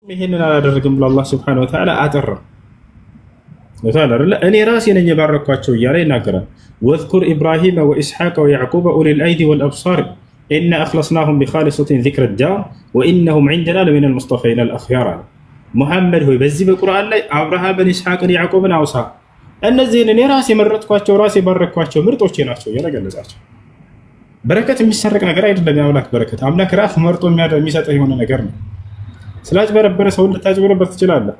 ይሄንን አላደረግም ብሎ አላህ Subhanahu Wa Ta'ala አጠራ ወታላ እኔ ራሴ ነኝ የባረኳቸው እያለ ይናገራል። ወዝኩር ኢብራሂም ወኢስሐቅ ወያዕቁብ ኡሊል አይዲ ወልአብሳር ኢና አኽለስናሁም ቢኻሊሰቲን ዚክረ ዳር ወኢነሁም ዒንደና ለሚነል ሙስጠፈይን አልአኽያር። ሙሐመድ ሆይ በዚህ በቁርአን ላይ አብርሃምን፣ ኢስሐቅን፣ ያዕቁብን አውሳ እነዚህን እኔ ራሴ የመረጥኳቸው ራሴ የባረኳቸው ምርጦቼ ናቸው እያለ ገለጻቸው። በረከት የሚሰረቅ ነገር አይደለም። የአምላክ በረከት አምላክ ራሱ መርጦ የሚሰጠው የሆነ ነገር ነው። ስላጭበረበረ ሰው ልታጭበረበር ትችላለህ።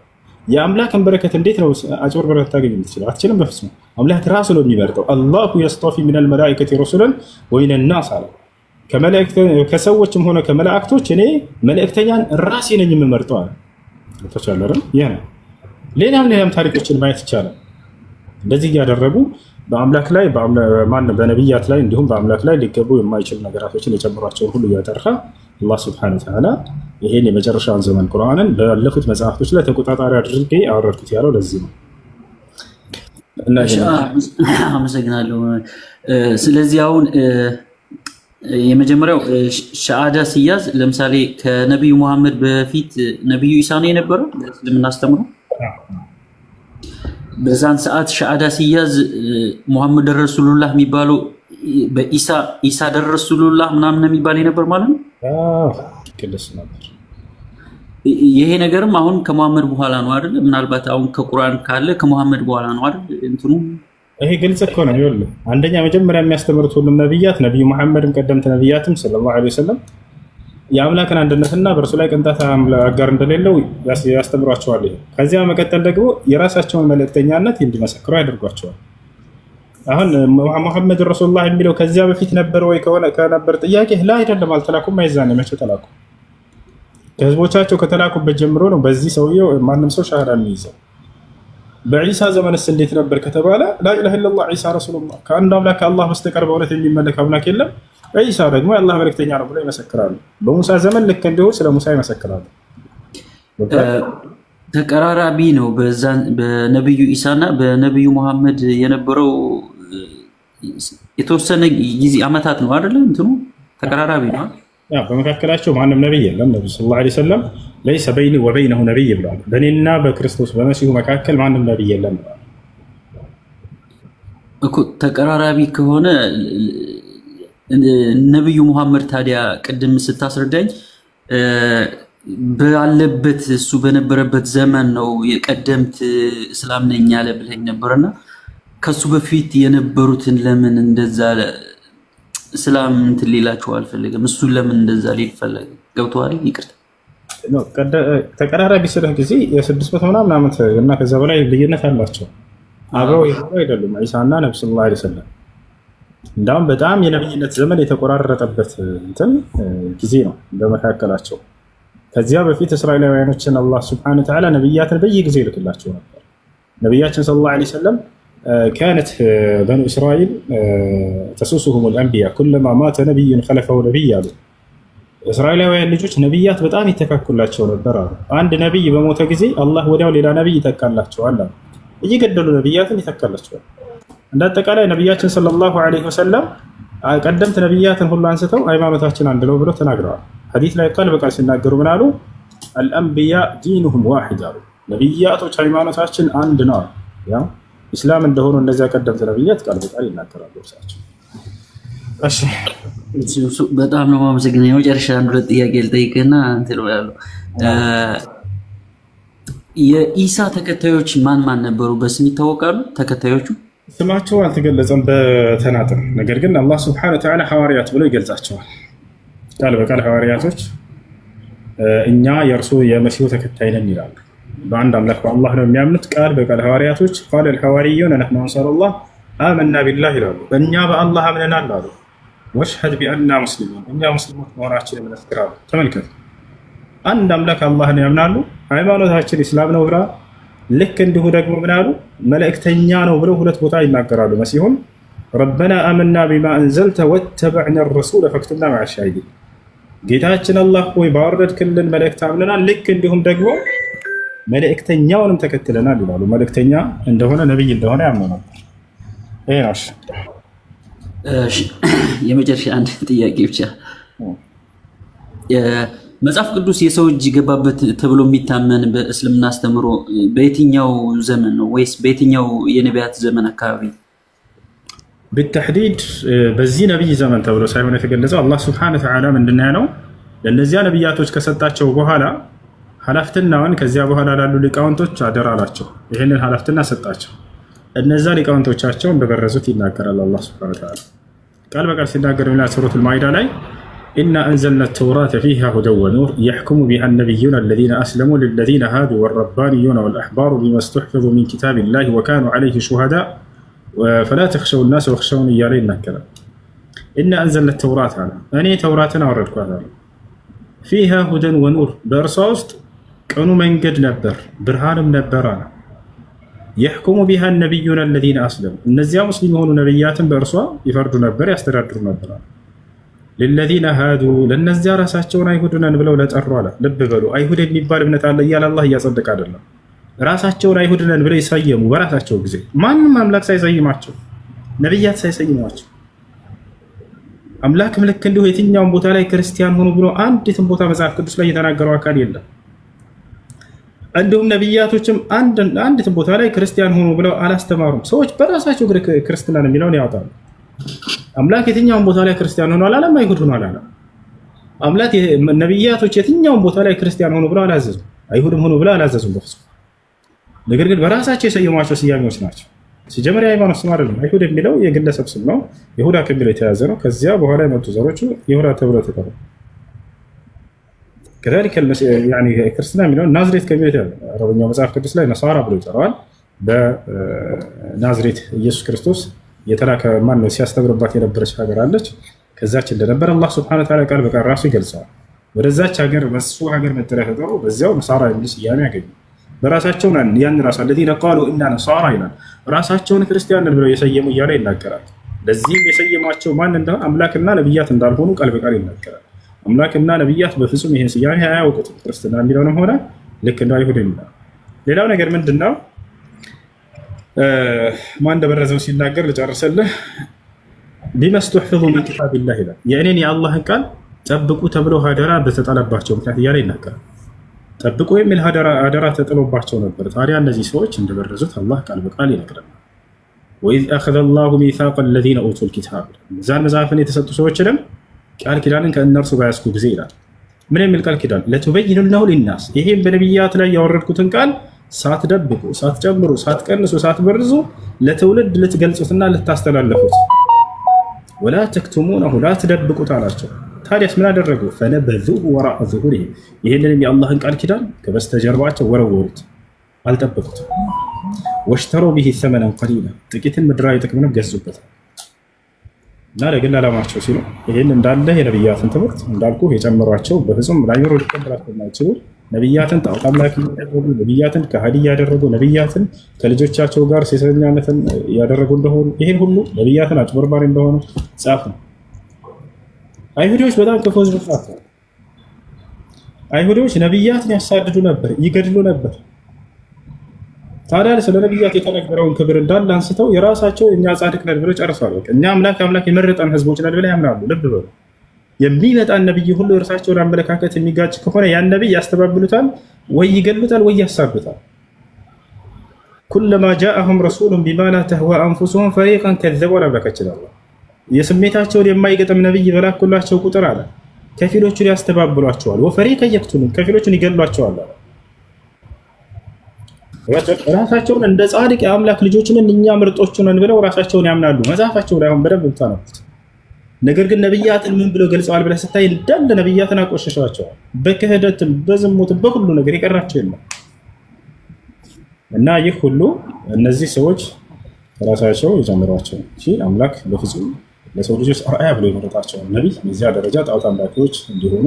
የአምላክን በረከት እንዴት ነው አጭበርበረህ ታገኝ የምትችለው? አትችልም በፍጹም። አምላክ ራሱ ነው የሚመርጠው። አላሁ የስጠፊ ሚነል መላኢከቲ ረሱለን ወሚነን ናስ አለ። ከሰዎችም ሆነ ከመላእክቶች እኔ መልእክተኛን ራሴ ነኝ የምመርጠው አለ። ተቻለረም ያ ነው። ሌላም ታሪኮችን ማየት ይቻላል። እንደዚህ እያደረጉ በአምላክ ላይ በነቢያት ላይ እንዲሁም በአምላክ ላይ ሊገቡ የማይችሉ ነገራቶችን የጨምሯቸውን ሁሉ እያጠራ አላህ Subhanahu Wa Ta'ala ይሄን የመጨረሻውን ዘመን ቁርአንን ባለፉት መጽሐፍቶች ላይ ተቆጣጣሪ አድርጌ አወረድኩት ያለው ለዚህ ነው። አመሰግናለሁ። ስለዚህ አሁን የመጀመሪያው ሻሃዳ ሲያዝ ለምሳሌ ከነብዩ መሐመድ በፊት ነብዩ ኢሳ ነው የነበረው ለምናስተምረው በዛን ሰዓት ሻሃዳ ሲያዝ መሐመድ ረሱሉላህ የሚባለው በኢሳ ረሱሉላህ ምናምን የሚባል ነበር ማለት ነው። ቅዱስ ነበር። ይሄ ነገርም አሁን ከመሐመድ በኋላ ነው አይደል? ምናልባት አሁን ከቁርአን ካለ ከመሐመድ በኋላ ነው አይደል? እንትኑ ይሄ ግልጽ እኮ ነው። ይኸውልህ አንደኛ መጀመሪያ የሚያስተምሩት ሁሉም ነብያት ነብዩ መሐመድም ቀደምት ነብያትም ሰለላሁ ዐለይሂ ወሰለም የአምላክን አንድነትና በእርሱ ላይ ቅንጣት አጋር እንደሌለው ያስተምሯቸዋል። ከዚያ መቀጠል ደግሞ የራሳቸውን መልእክተኛነት እንዲመሰክሩ ያደርጓቸዋል። አሁን መሐመድ ረሱላህ የሚለው ከዚያ በፊት ነበር ወይ ከነበር ጥያቄ ላይ አይደለም። አልተላኩም። አይዛኔ መቼ ተላኩ? ከህዝቦቻቸው ከተላኩበት ጀምሮ ነው። በዚህ ሰውየው ማንም ሰው ሻሃዳ የሚይዘው። በኢሳ ዘመንስ እንዴት ነበር ከተባለ ላኢላሃ ኢላላህ ኢሳ ረሱሉላህ ከአንድ አምላክ ከአላህ በስተቀር በእውነት የሚመለክ አምላክ የለም፣ ኢሳ ደግሞ የአላህ መልእክተኛ ነው ብለው ይመሰክራሉ። በሙሳ ዘመን ልክ እንዲሁ ስለ ሙሳ ይመሰክራሉ። ተቀራራቢ ነው። በነብዩ ኢሳና በነብዩ መሐመድ የነበረው የተወሰነ ጊዜ አመታት ነው አይደል? እንትኑ ተቀራራቢ ነው። በመካከላቸው ማንም ነብይ የለም። ነብዩ ሰለላሁ ዐለይሂ ወሰለም ليس بيني وبينه نبي ብለዋል። በእኔና በክርስቶስ በመሲሁ መካከል ማንም ነብይ የለም ብለዋል እኮ። ተቀራራቢ ከሆነ ነብዩ መሐመድ ታዲያ ቅድም ስታስረዳኝ ባለበት እሱ በነበረበት ዘመን ነው የቀደምት እስላም ነኝ ያለ ብለኝ ነበርና ከሱ በፊት የነበሩትን ለምን እንደዛ እስላም እንትን ሊላቸው አልፈለገም? እሱ ለምን እንደዛ ሊል ፈለገ? ገብቷል? ይቅርታ ነው ተቀራራቢ ስለህ ጊዜ የ600 ምናምን ዓመት እና ከዛ በላይ ልዩነት አላቸው። አብረው ይሄው አይደሉም ኢሳና ነብዩ ሰለላሁ ዐለይሂ ወሰለም። እንዳውም በጣም የነብይነት ዘመን የተቆራረጠበት እንትን ጊዜ ነው በመካከላቸው። ከዚያ በፊት እስራኤላውያኖችን አላህ Subhanahu Wa Ta'ala ነብያትን በየጊዜው ይልክላቸው ነበር። ነብያችን ሰለላሁ ዐለይሂ ወሰለም كانت بنو إسرائيل تسوسهم الأنبياء كلما مات نبي خلفه نبي አሉ። እስራኤላውያን ልጆች ነብያት በጣም ይተካኩላቸው ነበር አሉ። አንድ ነብይ በሞተ ጊዜ አላህ ወዲያው ሌላ ነብይ ይተካላቸዋል አሉ። እየገደሉ ነብያትን ይተካላቸዋል። እንደአጠቃላይ ነብያችን ሰለላሁ ዐለይሂ ወሰለም ቀደምት ነብያትን ሁሉ አንስተው ሃይማኖታችን አንድ ነው ብለው ተናግረዋል። ሐዲስ ላይ ቃል በቃል ሲናገሩ ምን አሉ? الأنبياء دينهم واحد አሉ። ነብያቶች ሃይማኖታችን አንድ ነው አሉ። ያው ኢስላም እንደሆነ እነዚያ ቀደምት ነብያት ቃል በቃል ይናገራሉ እርሳቸው። እሺ በጣም ነው የማመሰግነው። የመጨረሻ አንድ ሁለት ጥያቄ ልጠይቅና እንትን ነው ያለው። የኢሳ ተከታዮች ማን ነበሩ? በስም ይታወቃሉ ተከታዮቹ? ስማቸው አልተገለጸም በተናጥል። ነገር ግን አላህ Subhanahu Wa Ta'ala ሐዋርያት ብሎ ይገልጻቸዋል። ቃል በቃል ሐዋርያቶች እኛ የእርሱ የመሲሁ ተከታይ ነን ይላሉ። በአንድ አምላክ በአላህ ነው የሚያምኑት። ቃል በቃል ሐዋርያቶች قال الحواريون نحن انصار الله آمنا بالله ይላሉ። እኛ በአላህ አምነናል አሉ። ወሽሀድ ቢአንና ሙስሊሙን እኛ ሙስሊሞች መሆናችንን እንመስክራሉ። ተመልከቱ፣ አንድ አምላክ አላህን ያምናሉ፣ ሃይማኖታችን ኢስላም ነው ብላ ልክ እንዲሁ ደግሞ ምን አሉ? መልእክተኛ ነው ብለው ሁለት ቦታ ይናገራሉ። መሲሁን ربنا آمنا بما أنزلت واتبعنا الرسول فاكتبنا مع الشاهدين ጌታችን አላህ ሆይ ባወረድክልን መልእክት አምነናል፣ ልክ እንዲሁም ደግሞ መልእክተኛውንም ተከትለናል ይላሉ። መልእክተኛ እንደሆነ ነብይ እንደሆነ ያምኑ ነበር። ይሄ ነው። የመጨረሻ አንድ ጥያቄ ብቻ መጽሐፍ ቅዱስ የሰው እጅ ገባበት ተብሎ የሚታመን በእስልምና አስተምሮ በየትኛው ዘመን ነው ወይስ በየትኛው የነቢያት ዘመን አካባቢ? بالتحديد በዚህ ነብይ ዘመን ተብሎ ሳይሆን የተገለጸው አላህ Subhanahu Wa Ta'ala ምንድነው ያለው ለነዚያ ነብያቶች ከሰጣቸው በኋላ ሐላፍትናውን ከዚያ በኋላ ላሉ ሊቃውንቶች አደራላቸው ይሄንን ሐላፍትና ሰጣቸው እነዛ ሊቃውንቶቻቸው እንደበረዙት ይናገራል አላህ Subhanahu Wa Ta'ala ቃል በቃል ሲናገር ነው ሱረቱል ማኢዳ ላይ إنا أنزلنا التوراة فيها هدى ونور يحكم بها النبيون الذين أسلموا للذين هادوا والربانيون والأحبار بما استحفظوا من كتاب الله وكانوا عليه شهداء فلا تخشوا الناس واخشوني يالين الكلام إنا أنزلنا التوراة على أني توراتنا وردكم هذا فيها هدى ونور برصاصت كانوا من قد نبر برهان منبرانا يحكم بها النبيون الذين أسلموا النزيا مسلمون نبيات برصا يفردوا نبر يستردوا نبرانا للذين هادوا للنزيا راساتهم أيهودنا نبلوا لا تقروا له لب بلوا أيهود የሚባል እምነት አለ ይላል አላህ ያጸድቅ አይደለም ራሳቸውን አይሁድነን ብለው ይሰየሙ በራሳቸው ጊዜ ማንንም አምላክ ሳይሰይማቸው ነብያት ሳይሰይሟቸው አምላክ ምልክ እንደው የትኛውን ቦታ ላይ ክርስቲያን ሆኖ ብሎ አንዲትም ቦታ መጽሐፍ ቅዱስ ላይ የተናገረው አካል የለም እንደውም ነብያቶችም አንዲትም ቦታ ላይ ክርስቲያን ሆኖ ብለው አላስተማሩም ሰዎች በራሳቸው ክርስቲያን የሚለውን ያወጣሉ አምላክ የትኛውን ቦታ ላይ ክርስቲያን ሆኖ አላለም አይሁድ ሆኖ አላለም አምላክ ነብያቶች የትኛውን ቦታ ላይ ክርስቲያን ሆኖ ብለው አላዘዙም አይሁድም ሆኖ ብለው አላዘዙም በፍጹም ነገር ግን በራሳቸው የሰየሟቸው ስያሜዎች ናቸው ሲጀመር የሃይማኖት ስም አይደለም አይሁድ የሚለው የግለሰብ ስም ነው ይሁዳ ከሚለው የተያዘ ነው ከዚያ በኋላ የመጡ ዘሮቹ ይሁዳ ተብለው ተጠሩ كذلك يعني ክርስትና የሚለው ናዝሬት ከሚለው የተያዘ አረበኛው መጽሐፍ ቅዱስ ላይ ነሳራ ብሎ ይጠራዋል በናዝሬት ኢየሱስ ክርስቶስ የተላከ ማን ነው ሲያስተምርባት የነበረች ሀገር አለች ከዛች እንደነበር አላህ Subhanahu Wa Ta'ala ቃል በቃል ራሱ ይገልጻል ወደዛች ሀገር በሱ ሀገር መጠሪያ ተጠሩ በዚያው ነሳራ የሚል ስያሜ ያገኙ በራሳቸው ያን ራስ الذين قالوا إننا نصارى ይላል ራሳቸውን ክርስቲያን ብለው የሰየሙ ይያለ ይናገራል ለዚህም የሰየማቸው ማን እንደሆነ አምላክና ነብያት እንዳልሆኑ ቃል በቃል ይናገራል አምላክና ነብያት በፍጹም ይሄን ስያሜ አያውቁትም ክርስትና የሚለውንም ሆነ ልክ እንደ አይሁድ ይላል ሌላው ነገር ምንድነው ማን እንደበረዘው ሲናገር ልጨርሰልህ بمستحفظوا من كتاب الله ይላል የኔን የአላህን ቃል ጠብቁ ተብሎ ሀደራ በተጣለባቸው ምክንያት ይያለ ይናገራል ጠብቁ የሚል ሀደራ ተጥሎባቸው ነበር ታዲያ እነዚህ ሰዎች እንደበረዙት አላህ ቃል በቃል ይነግራል وإذ أخذ الله ميثاق الذين أوتوا الكتاب ዛን መጽሐፍን የተሰጡ ሰዎችንም ቃል ኪዳንን ከእነርሱ ጋር ያስኩ ጊዜ ይላል ምን የሚል ቃል ኪዳን ለተበይኑልናሁ للناس ይሄን በነብያት ላይ ያወረድኩትን ቃል ሳትደብቁ ሳትጨምሩ ሳትቀንሱ ሳትበርዙ ለተውልድ ልትገልጹትና ልታስተላልፉት ولا تكتمونه لا تدبقوا ታላቸው ታዲያስ ምን አደረጉ ፈነበዙሁ ወራء ظهوره ይሄንን የአላህን ቃል ኪዳን ከበስተጀርባቸው ወረወሩት አልጠበቁት ወሽተሩ به ثمنا قليلا ጥቂትን ምድራዊ ጥቅምን ገዙበት እና ለግል ዓላማቸው ሲሉ ይሄን እንዳለ የነብያትን ትምህርት እንዳልኩ የጨመሯቸው በፍጹም ላይሮ ሊቀበላቸው የማይችሉ ነብያትን ጣዖት አምላኪ ያደረጉ ነብያትን ከሃዲ ያደረጉ ነብያትን ከልጆቻቸው ጋር ሴሰኛነትን ያደረጉ እንደሆኑ ይሄን ሁሉ ነብያትን አጭበርባሪ እንደሆኑ ጻፉ አይሁዶች በጣም ክፉ ህዝብ ናቸው አይሁዶች ነብያትን ያሳድዱ ነበር ይገድሉ ነበር ታዲያ ስለ ነብያት የተነገረውን ክብር እንዳለ አንስተው የራሳቸው እኛ ጻድቅ ነን ብለው ጨርሰዋል እኛ አምላክ የመረጠን ህዝቦች ነን ብለው ያምናሉ ልብ በሉ የሚመጣን ነብይ ሁሉ እርሳቸውን አመለካከት የሚጋጭ ከሆነ ያን ነብይ ያስተባብሉታል ወይ ይገሉታል ወይ ያሳብታል كلما جاءهم رسول بما لا تهوى انفسهم فريقا كذبوا لبكچላው የስሜታቸውን የማይገጥም ነብይ በላኩላቸው ቁጥር አለ ከፊሎቹን ያስተባብሏቸዋል ወፈሪቀ يقتلون ከፊሎቹን ይገሏቸዋል ራሳቸውን እንደ ጻድቅ የአምላክ ልጆችን እኛ ምርጦች ነን ብለው ራሳቸውን ያምናሉ መጽሐፋቸው ላይ አሁን በደንብ ተናግረዋል ነገር ግን ነብያትን ምን ብለው ገልጸዋል ብለህ ስታይ እንዳለ ነብያትን አቆሸሻቸዋል በክህደትም በዝሙትም በሁሉ ነገር ይቀራቸው የለም እና ይህ ሁሉ እነዚህ ሰዎች ራሳቸው ይጀምሯቸው እሺ አምላክ በፍጹም ለሰው ልጆች አርአያ ብሎ የመረጣቸው ነብይ በዚያ ደረጃ ጣዖት አምላኪዎች እንዲሆኑ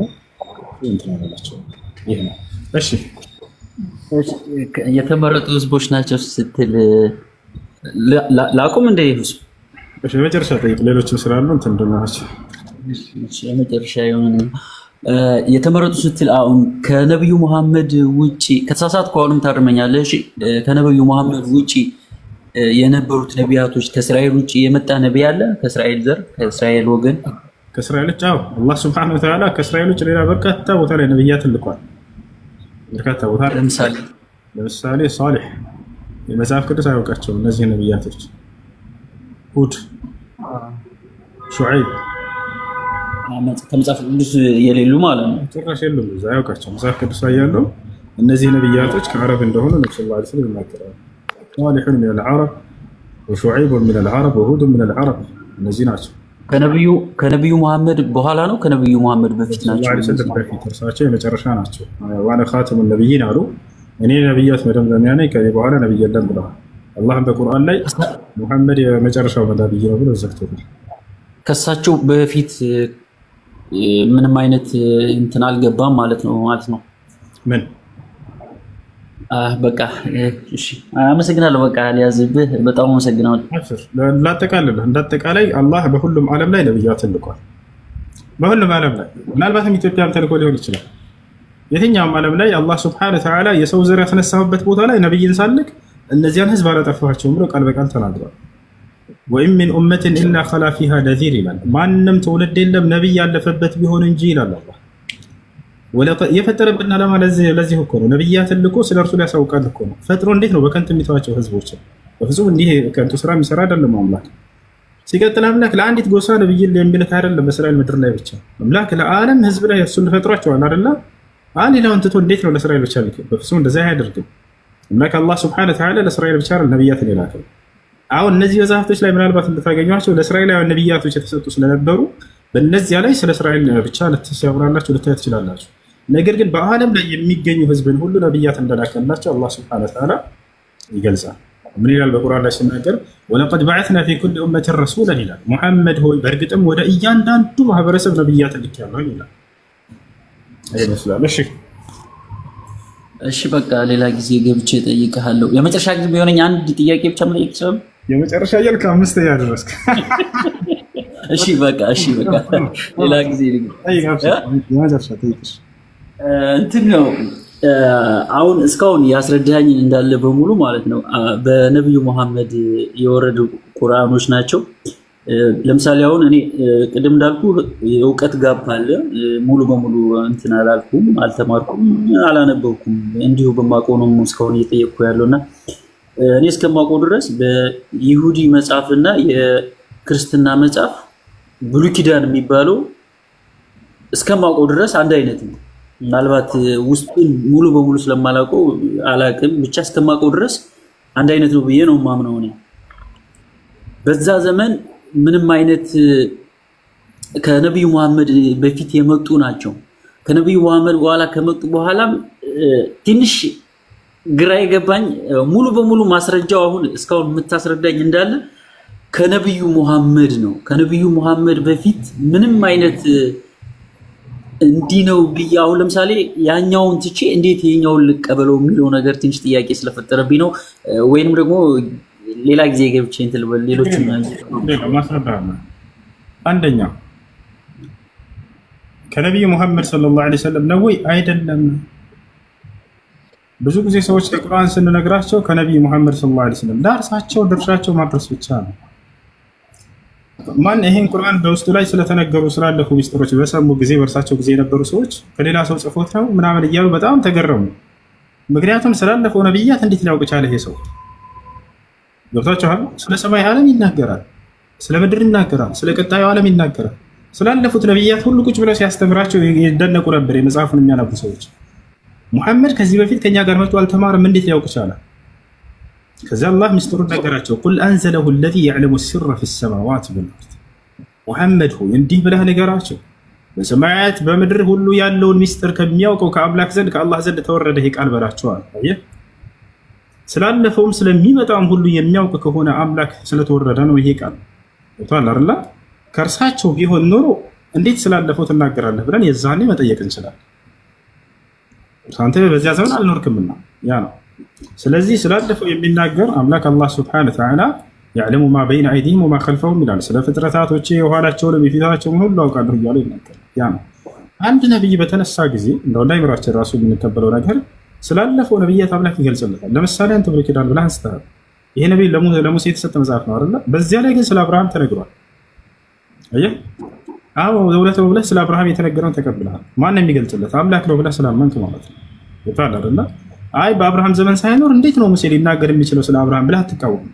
እንትናላቸው ይሄ ነው እሺ የተመረጡ ህዝቦች ናቸው ስትል ላቁም እንደ ህዝብ እሺ መጨረሻ ጠይቅ ሌሎችም ስላሉ እንትን እንደማች እሺ መጨረሻ የሆነ የተመረጡ ስትል አሁን ከነብዩ መሐመድ ውጪ ከተሳሳትኩ አሁንም ታርመኛለህ እሺ ከነብዩ መሐመድ ውጪ የነበሩት ነቢያቶች ከእስራኤል ውጪ የመጣ ነብይ አለ ከእስራኤል ዘር ከእስራኤል ወገን ከእስራኤሎች አላህ ሱብሓነሁ ወተዓላ ከእስራኤሎች ሌላ በርካታ ቦታ ላይ ነብያትን ልኳል። በርካታ ቦታ ለምሳሌ ሷሊህ የመጽሐፍ ቅዱስ አያውቃቸውም እነዚህ ነብያቶች። ሁድ፣ ሹዐይብ ከመጽሐፍ ቅዱስ የሌሉ ማለት ነው። ጭራሽ የሉም እዛ አያውቃቸውም። መጽሐፍ ቅዱስ ላይ ያለው እነዚህ ነብያቶች ከአረብ እንደሆኑ ነብዩ ሰለላሁ ዐለይሂ ወሰለም ይናገራሉ። ሷሊህ من العرب وشعيب من العرب وهود من العرب እነዚህ ናቸው። ከነብዩ መሐመድ በኋላ ነው ከነብዩ መሐመድ በፊት ናቸው። እርሳቸው የመጨረሻ ናቸው። ዋና ኻተሙ ነብይን አሉ። እኔ ነብያት መደምደሚያ ነኝ ከዚህ በኋላ ነብይ የለም ብለዋል። አላህም በቁርአን ላይ ሙሐመድ የመጨረሻው ነብይ ነው ብሎ ዘግቶታል። ከሳቸው በፊት ምንም አይነት እንትን አልገባም ማለት ነው ምን በቃ እሺ አመሰግናለሁ። በቃ ሊያዝብህ በጣም አመሰግናለሁ። ላጠቃልልህ እንዳጠቃላይ አላህ በሁሉም ዓለም ላይ ነብያትን ልኳል። በሁሉም ዓለም ላይ ምናልባትም ኢትዮጵያም ተልኮ ሊሆን ይችላል። የትኛውም ዓለም ላይ አላህ ሱብሓነሁ ወተዓላ የሰው ዘር ያስነሳበት ቦታ ላይ ነብይን ሳልክ እነዚያን ህዝብ አላጠፋቸውም ብሎ ቃል በቃል ተናግሯል። ወኢን ሚን ኡመትን ኢላ ኸላ ፊሃ ነዚር ይላል። ማንም ትውልድ የለም ነብይ ያለፈበት ቢሆን እንጂ ይላል አላህ። የፈጠረብን ዓላማ ለዚህ እኮ ነው። ነብያትን ልኮ ስለ እርሱ ሊያሳውቃል እኮ ነው። ፈጥሮ እንዴት ነው በከንቱ የሚተዋቸው ህዝቦችን? በፍጹም እንዲህ ከንቱ ስራ የሚሰራ አይደለም አምላክ። ሲቀጥል አምላክ ለአንዲት ጎሳ ነብይን የሚልክ አይደለም በእስራኤል ምድር ላይ ብቻ። አምላክ ለዓለም ህዝብ ላይ እሱን ፈጥሯቸዋል አይደለ? ሌላውን ትቶ እንዴት ነው ለእስራኤል ብቻ ልክ? በፍጹም እንደዛ አያደርግም። አምላክ አላህ ሱብሓነሁ ወተዓላ ለእስራኤል ብቻ ነብያትን የላከው። አሁን እነዚህ መጽሐፍቶች ላይ ምናልባት እንድታገኟቸው ለእስራኤላውያን ነብያቶች የተሰጡ ስለነበሩ በእነዚያ ላይ ስለ እስራኤል ብቻ ልትሲያብራላችሁ ልታዩት ትችላላችሁ። ነገር ግን በዓለም ላይ የሚገኙ ህዝብን ሁሉ ነብያት እንደላከላቸው አላህ ሱብሓነሁ ወተዓላ ይገልጻል። ምን ይላል በቁርአን ላይ ሲናገር ወለቀድ በዐትና ፊ ኩሊ ኡመቲን ረሱላን ይላል። ሙሐመድ ሆይ በእርግጥም ወደ እያንዳንዱ ማህበረሰብ ነብያትን ልኬያለሁ ይላል። አይመስላል? እሺ በቃ ሌላ ጊዜ ገብቼ እጠይቅሃለሁ። የመጨረሻ ጊዜ ቢሆነኝ አንድ ጥያቄ ብቻ መጠየቅ ይችላል? የመጨረሻ እያልክ አምስተኛ ደረስክ። እሺ በቃ ሌላ ጊዜ የመጨረሻ ጠይቅሽ እንትን ነው። አሁን እስካሁን ያስረዳኸኝን እንዳለ በሙሉ ማለት ነው በነብዩ መሐመድ የወረዱ ቁርአኖች ናቸው። ለምሳሌ አሁን እኔ ቅድም እንዳልኩ የእውቀት ጋፕ አለ። ሙሉ በሙሉ እንትን አላልኩም፣ አልተማርኩም፣ አላነበብኩም። እንዲሁ በማውቀው ነው እስካሁን እየጠየቅኩ ያለውና እኔ እስከማውቀው ድረስ በይሁዲ መጽሐፍና የክርስትና መጽሐፍ ብሉይ ኪዳን የሚባለው እስከማውቀው ድረስ አንድ አይነት ነው። ምናልባት ውስጡን ሙሉ በሙሉ ስለማላውቀው አላቅም፣ ብቻ እስከማውቀው ድረስ አንድ አይነት ነው ብዬ ነው የማምነው። እኔ በዛ ዘመን ምንም አይነት ከነብዩ መሐመድ በፊት የመጡ ናቸው። ከነብዩ መሐመድ በኋላ ከመጡ በኋላም ትንሽ ግራ የገባኝ ሙሉ በሙሉ ማስረጃው አሁን እስካሁን የምታስረዳኝ እንዳለ ከነብዩ መሐመድ ነው። ከነብዩ መሐመድ በፊት ምንም አይነት እንዲህ ነው ብዬ አሁን ለምሳሌ ያኛውን ትቼ እንዴት የኛውን ልቀበለው የሚለው ነገር ትንሽ ጥያቄ ስለፈጠረብኝ ነው። ወይንም ደግሞ ሌላ ጊዜ ገብቼ እንትን ልበል። ሌሎችም አንደኛ ከነብዩ መሐመድ ሰለላሁ ዐለይሂ ወሰለም ነው ወይ አይደለም? ብዙ ጊዜ ሰዎች ለቁርአን ስንነግራቸው ከነብዩ መሐመድ ሰለላሁ ዐለይሂ ወሰለም ዳርሳቸው ድርሻቸው ማድረስ ብቻ ነው። ማን ይሄን ቁርአን በውስጡ ላይ ስለተነገሩ ስላለፉ ሚስጥሮች በሰሙ ጊዜ በእርሳቸው ጊዜ የነበሩ ሰዎች ከሌላ ሰው ጽፎት ነው ምናምን እያሉ በጣም ተገረሙ። ምክንያቱም ስላለፈው ነብያት እንዴት ሊያውቅ ቻለ ይሄ ሰው? ገብታችኋል? ስለ ሰማይ ዓለም ይናገራል፣ ስለ ምድር ይናገራል፣ ስለ ቀጣዩ ዓለም ይናገራል። ስላለፉት ነብያት ሁሉ ቁጭ ብለው ሲያስተምራቸው ይደነቁ ነበር የመጽሐፉን የሚያነቡ ሰዎች። ሙሐመድ ከዚህ በፊት ከኛ ጋር መጥቶ አልተማረም እንዴት ሊያውቅ ቻለ? ከዚያ አላህ ሚስጥሩን ነገራቸው። ቁል አንዘለሁ አለዚ የዕለሙ ሲረ ፊ ሰማዋት ወልአርድ። ሙሐመድ ሆይ እንዲህ ብለህ ንገራቸው በሰማያት በምድር ሁሉ ያለውን ሚስጥር ከሚያውቀው ከአምላክ ዘንድ ከአላህ ዘንድ ተወረደ ይሄ ቃል በላቸዋል። አየህ፣ ስላለፈውም ስለሚመጣውም ሁሉ የሚያውቅ ከሆነ አምላክ ስለተወረደ ነው ይሄ ቃል። ወጣላ አይደል? ከእርሳቸው ቢሆን ኖሮ እንዴት ስላለፈው ትናገራለህ ብለን የዛኔ መጠየቅ እንችላለን። አንተ በዚያ ዘመን አልኖርክምና ያ ነው። ስለዚህ ስላለፈው የሚናገር አምላክ አላህ ሱብሓነሁ ወተዓላ ያዕለሙ ማ በይነ አይዲሂም ወማ ኸልፈሁም ይላል። ስለ ፍጥረታቶቼ የኋላቸውንም የፊታቸውን ሁሉ አውቃለሁ እያለ ይናገራል። ያ ነው። አንድ ነብይ በተነሳ ጊዜ እንደው እንዳይምራችን ራሱ የምንቀበለው ነገር ስላለፈው ነብያት አምላክ ይገልጽለታል። ለምሳሌ አንተ ብሉይ ኪዳን ብለህ አንስተሃል። ይሄ ነብይ ለሙሴ የተሰጠ መጽሐፍ ነው አይደል? በዚያ ላይ ግን ስለ አብርሃም ተነግሯል። አየህ፣ አዎ ዘውለት ነው ብለህ ስለ አብርሃም የተነገረውን ተቀብለሃል። ማን የሚገልጽለት አምላክ ነው ብለህ ስላመንክ ማለት ነው። ይታል አይደል? አይ በአብርሃም ዘመን ሳይኖር እንዴት ነው ሙሴ ሊናገር የሚችለው ስለ አብርሃም ብለህ አትቃወም።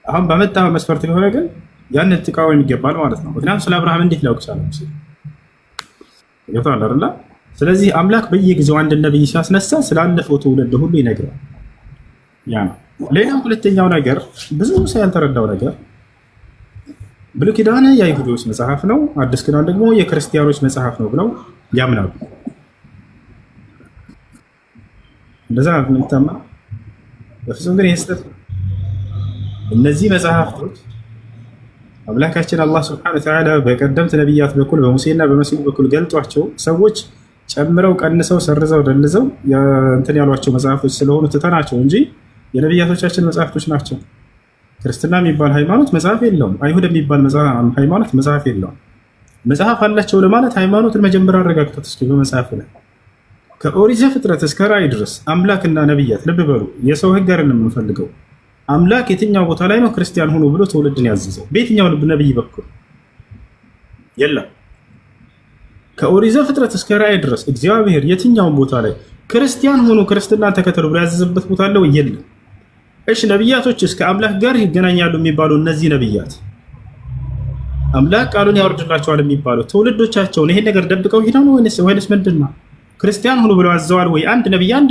አሁን በመጣ መስፈርት ከሆነ ግን ያን ትቃወም ይገባል ማለት ነው። ምክንያቱም ስለ አብርሃም እንዴት ሊያውቅ ቻለ ሙሴ? ይታል አይደል? ስለዚህ አምላክ በየጊዜው አንድ ነብይ ሲያስነሳ ስላለፈው ትውልድ ሁሉ ይነግራል። ያ ነው። ሌላው ሁለተኛው ነገር ብዙ ሰው ያልተረዳው ነገር ብሉይ ኪዳን የአይሁዶች መጽሐፍ ነው፣ አዲስ ኪዳን ደግሞ የክርስቲያኖች መጽሐፍ ነው ብለው ያምናሉ። እንደዛ ነው የሚታመነው። በፍጹም ግን ይስተት እነዚህ መጽሐፍቶች አምላካችን አላህ Subhanahu Wa Ta'ala በቀደምት ነብያት በኩል በሙሴና በመሲሁ በኩል ገልጧቸው ሰዎች ጨምረው ቀንሰው ሰርዘው ደልዘው እንትን ያሏቸው መጽሐፎች ስለሆኑ ትተናቸው እንጂ የነብያቶቻችን መጽሐፍቶች ናቸው። ክርስትና የሚባል ሃይማኖት መጽሐፍ የለውም። አይሁድ የሚባል ሃይማኖት መጽሐፍ የለውም። መጽሐፍ አላቸው ለማለት ሃይማኖትን መጀመሪያ አረጋግጡት እስኪ በመጽሐፍ ላይ ከኦሪት ዘፍጥረት እስከ ራእይ ድረስ አምላክና ነብያት ልብ በሉ የሰው ህግ አይደለም የምንፈልገው። አምላክ የትኛው ቦታ ላይ ነው ክርስቲያን ሆኖ ብሎ ትውልድን ያዘዘው? በየትኛው ነብይ በኩል የለም። ከኦሪት ዘፍጥረት እስከ ራእይ ድረስ እግዚአብሔር የትኛው ቦታ ላይ ክርስቲያን ሆኖ ክርስትና ተከተሉ ብሎ ያዘዘበት ቦታ አለው? የለም። እሺ ነብያቶች እስከ አምላክ ጋር ይገናኛሉ የሚባሉ እነዚህ ነብያት አምላክ ቃሉን ያወርድላቸዋል የሚባሉ ትውልዶቻቸውን ይሄን ነገር ደብቀው ሄደው ነው ወይስ ምንድነው? ክርስቲያን ሆኖ ብለው አዘዋል ወይ? አንድ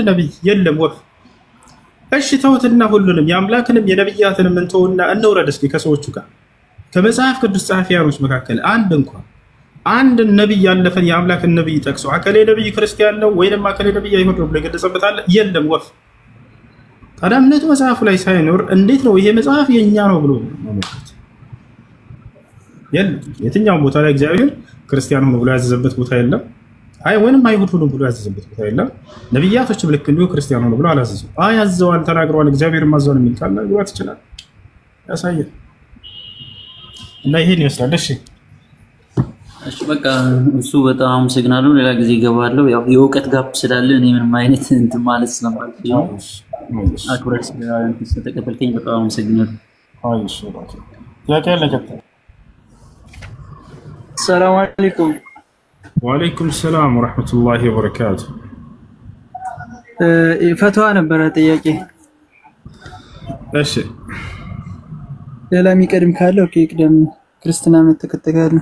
ነብይ የለም ወፍ። እሺ ተውትና ሁሉንም የአምላክንም የነብያትንም እንተውና እንውረድ እስኪ ከሰዎቹ ጋር ከመጽሐፍ ቅዱስ ጸሐፊያኖች መካከል አንድ ነብይ ያለፈን የአምላክን ነብይ ጠቅሶ አከሌ ነብይ ክርስቲያን ነው ወይንም አከሌ ነብይ አይሁድ ነው ብሎ ገለጸበት አለ? የለም ወፍ። ታዲያ እምነቱ መጽሐፉ ላይ ሳይኖር እንዴት ነው ይሄ መጽሐፍ የኛ ነው ብሎ ማመልከት? የለም። የትኛውም ቦታ ላይ እግዚአብሔር ክርስቲያን ሆኖ ብሎ ያዘዘበት ቦታ የለም። አይ ወይንም አይሁድ ሆኖ ብሎ ያዘዘበት ቦታ የለም። ነብያቶችም ልክ እንዲሁ ክርስቲያን ሆኖ ብሎ አላዘዙ። አይ ያዘዋል፣ ተናግረዋል፣ እግዚአብሔር ማዘዋል የሚል ቃል ማግባት ይችላል ያሳየን እና ይሄን ይመስላል። እሺ በቃ እሱ በጣም አመሰግናለሁ። ሌላ ጊዜ እገባለሁ። ያው የእውቀት ጋፕ ስላለ እኔ ምንም አይነት እንትን ማለት ስለማልችል አክብረህ ስለተቀበልከኝ በጣም አመሰግናለሁ። አይሽ ያከለ ሰላም አለይኩም። ወአለይኩም ሰላም ወራህመቱላሂ ወበረካቱ። ፈትዋ ነበረ ጥያቄ። እሺ ሌላ የሚቀድም ካለ ኦኬ ይቅደም። ክርስትና እምነት ተከታይ ካለ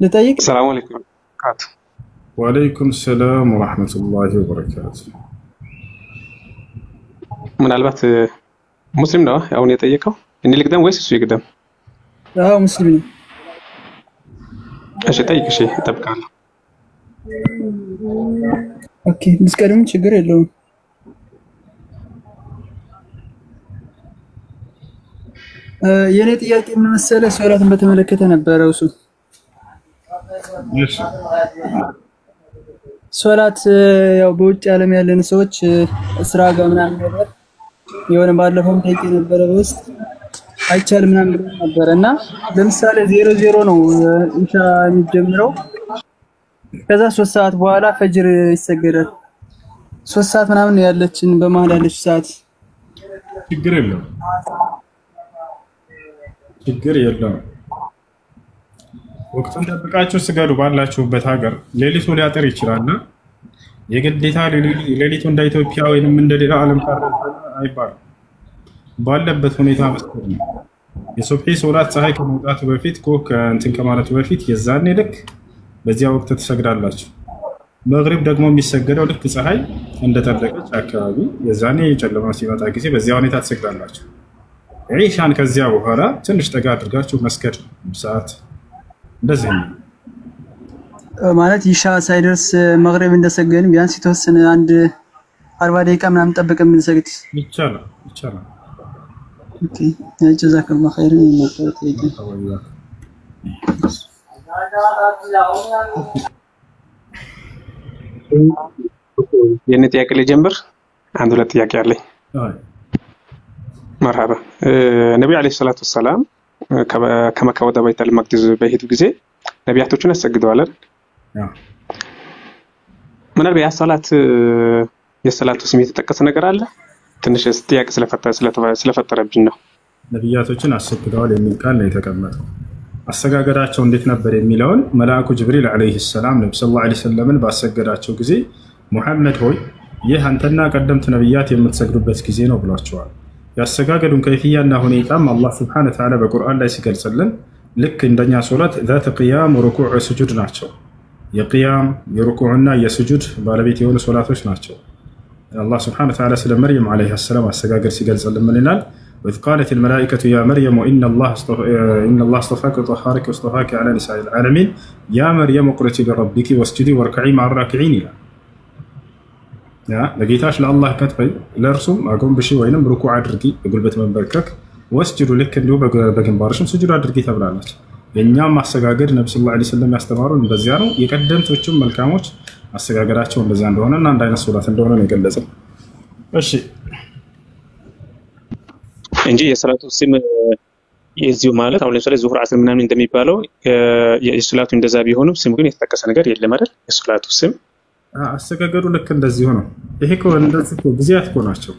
ልጠይቅ። ሰላም አለይኩም ካቱ። ወአለይኩም ሰላም ወራህመቱላሂ ወበረካቱ። ምናልባት ሙስሊም ነው አሁን የጠየቀው? እኔ ልቅደም ወይስ እሱ ይቅደም? አዎ ሙስሊም ነው። እሺ ጠይቅ። እሺ እጠብቃለሁ። ኦኬ ብትቀድም ችግር የለውም። የኔ ጥያቄ ምን መሰለህ፣ ሶላትን በተመለከተ ነበረ። እሱ ሶላት ያው በውጭ ዓለም ያለን ሰዎች ስራ ጋር ምናምን ነገር የሆነ ባለፈው ጠይቄ ነበረ በውስጥ አይቻልም ምናምን ብሎ ነበርና ለምሳሌ 00 ነው ኢሻ የሚጀምረው። ከዛ 3 ሰዓት በኋላ ፈጅር ይሰገዳል። 3 ሰዓት ምናምን ያለችን በመሃል ያለች ሰዓት ችግር የለም። ወቅቱን ጠብቃችሁ ስገዱ ባላችሁበት ሀገር። ሌሊቱ ሊያጥር ይችላል። የግዴታ ሌሊቱ እንደ ኢትዮጵያ ወይንም እንደ ሌላ ዓለም አይባልም። ባለበት ሁኔታ መስገድ ነው። የሱብሒ ሶላት ፀሐይ ከመውጣቱ በፊት እንትን ከማለቱ በፊት የዛኔ ልክ በዚያ ወቅት ትሰግዳላችሁ። መግሪብ ደግሞ የሚሰገደው ልክ ፀሐይ እንደጠለቀች አካባቢ የዛኔ የጨለማ ሲመጣ ጊዜ በዚያ ሁኔታ ትሰግዳላችሁ። ዒሻን ከዚያ በኋላ ትንሽ ጠጋ አድርጋችሁ መስገድ ሰዓት እንደዚህ ነው ማለት ኢሻ ሳይደርስ መግሪብ እንደሰገድን ቢያንስ የተወሰነ አንድ 40 ደቂቃ ምናምን ጠብቀን ብንሰግድ ይቻላል። ኦኬ ጀዛከላሁ ኸይር። የኔ ጥያቄ ልጀምር። አንድ ሁለት ጥያቄ አለኝ። መርሐባ። ነብዩ አለይሂ ሰላቱ ወሰላም ከመካ ወደ በይተል መቅዲስ በሄዱ ጊዜ ነቢያቶችን አሰግደዋል አይደል? ምናልባት የሰላቱ ስም የተጠቀሰ ነገር አለ? ትንሽ ጥያቄ ስለፈጠረብኝ ነው። ነብያቶችን አሰግደዋል የሚል ቃል ነው የተቀመጠው። አሰጋገዳቸው እንዴት ነበር የሚለውን መልአኩ ጅብሪል አለይሂ ሰላም ነብዩ ሰለላሁ ዐለይሂ ወሰለም ባሰገዳቸው ጊዜ ሙሐመድ ሆይ ይህ አንተና ቀደምት ነብያት የምትሰግዱበት ጊዜ ነው ብሏቸዋል። ያሰጋገዱን ከይፍያና ሁኔታም አላህ ሱብሓነሁ ወተዓላ በቁርአን ላይ ሲገልጽልን ልክ እንደኛ ሶላት ذات قيام وركوع وسجود ናቸው። የቂያም የሩኩዕና የስጁድ ባለቤት የሆኑ ሶላቶች ናቸው። አላህ ሱብሓነሁ ወተዓላ ስለ መርየም አለይሃ ሰላም አሰጋገድ ሲገልጽልን ምን ይላል? وإذ قالت الملائكة يا مريم إن الله اصطفاك وطهرك واصطفاك على نساء العالمين يا مريم اقنتي لربك واسجدي واركعي مع الراكعين ይላል። ለጌታሽ ለአላህ ከትበይ ለእርሱም አጎንብሺ ወይንም ሩኩዕ አድርጊ በጉልበት መንበርከክ ወስጁዱ ልክ እንዲሁ በግንባርሽም ስጁድ አድርጊ ተብላለች። የእኛም አሰጋገድ ነብዩ ሰለላሁ ዐለይሂ ወሰለም ያስተማሩን በዚያ ነው። የቀደምቶቹም መልካሞች አሰጋገዳቸው እንደዛ እንደሆነና አንድ አይነት ሶላት እንደሆነ ነው የገለጸው። እሺ እንጂ የሰላቱ ስም የዚሁ ማለት አሁን ለምሳሌ ዙሁር አስር ምናምን እንደሚባለው የሰላቱ እንደዛ ቢሆንም ስም ግን የተጠቀሰ ነገር የለም አይደል? የሰላቱ ስም አሰጋገዱ ልክ እንደዚህ ሆኖ ይሄ እኮ እንደዚህ ጊዜያት እኮ ናቸው፣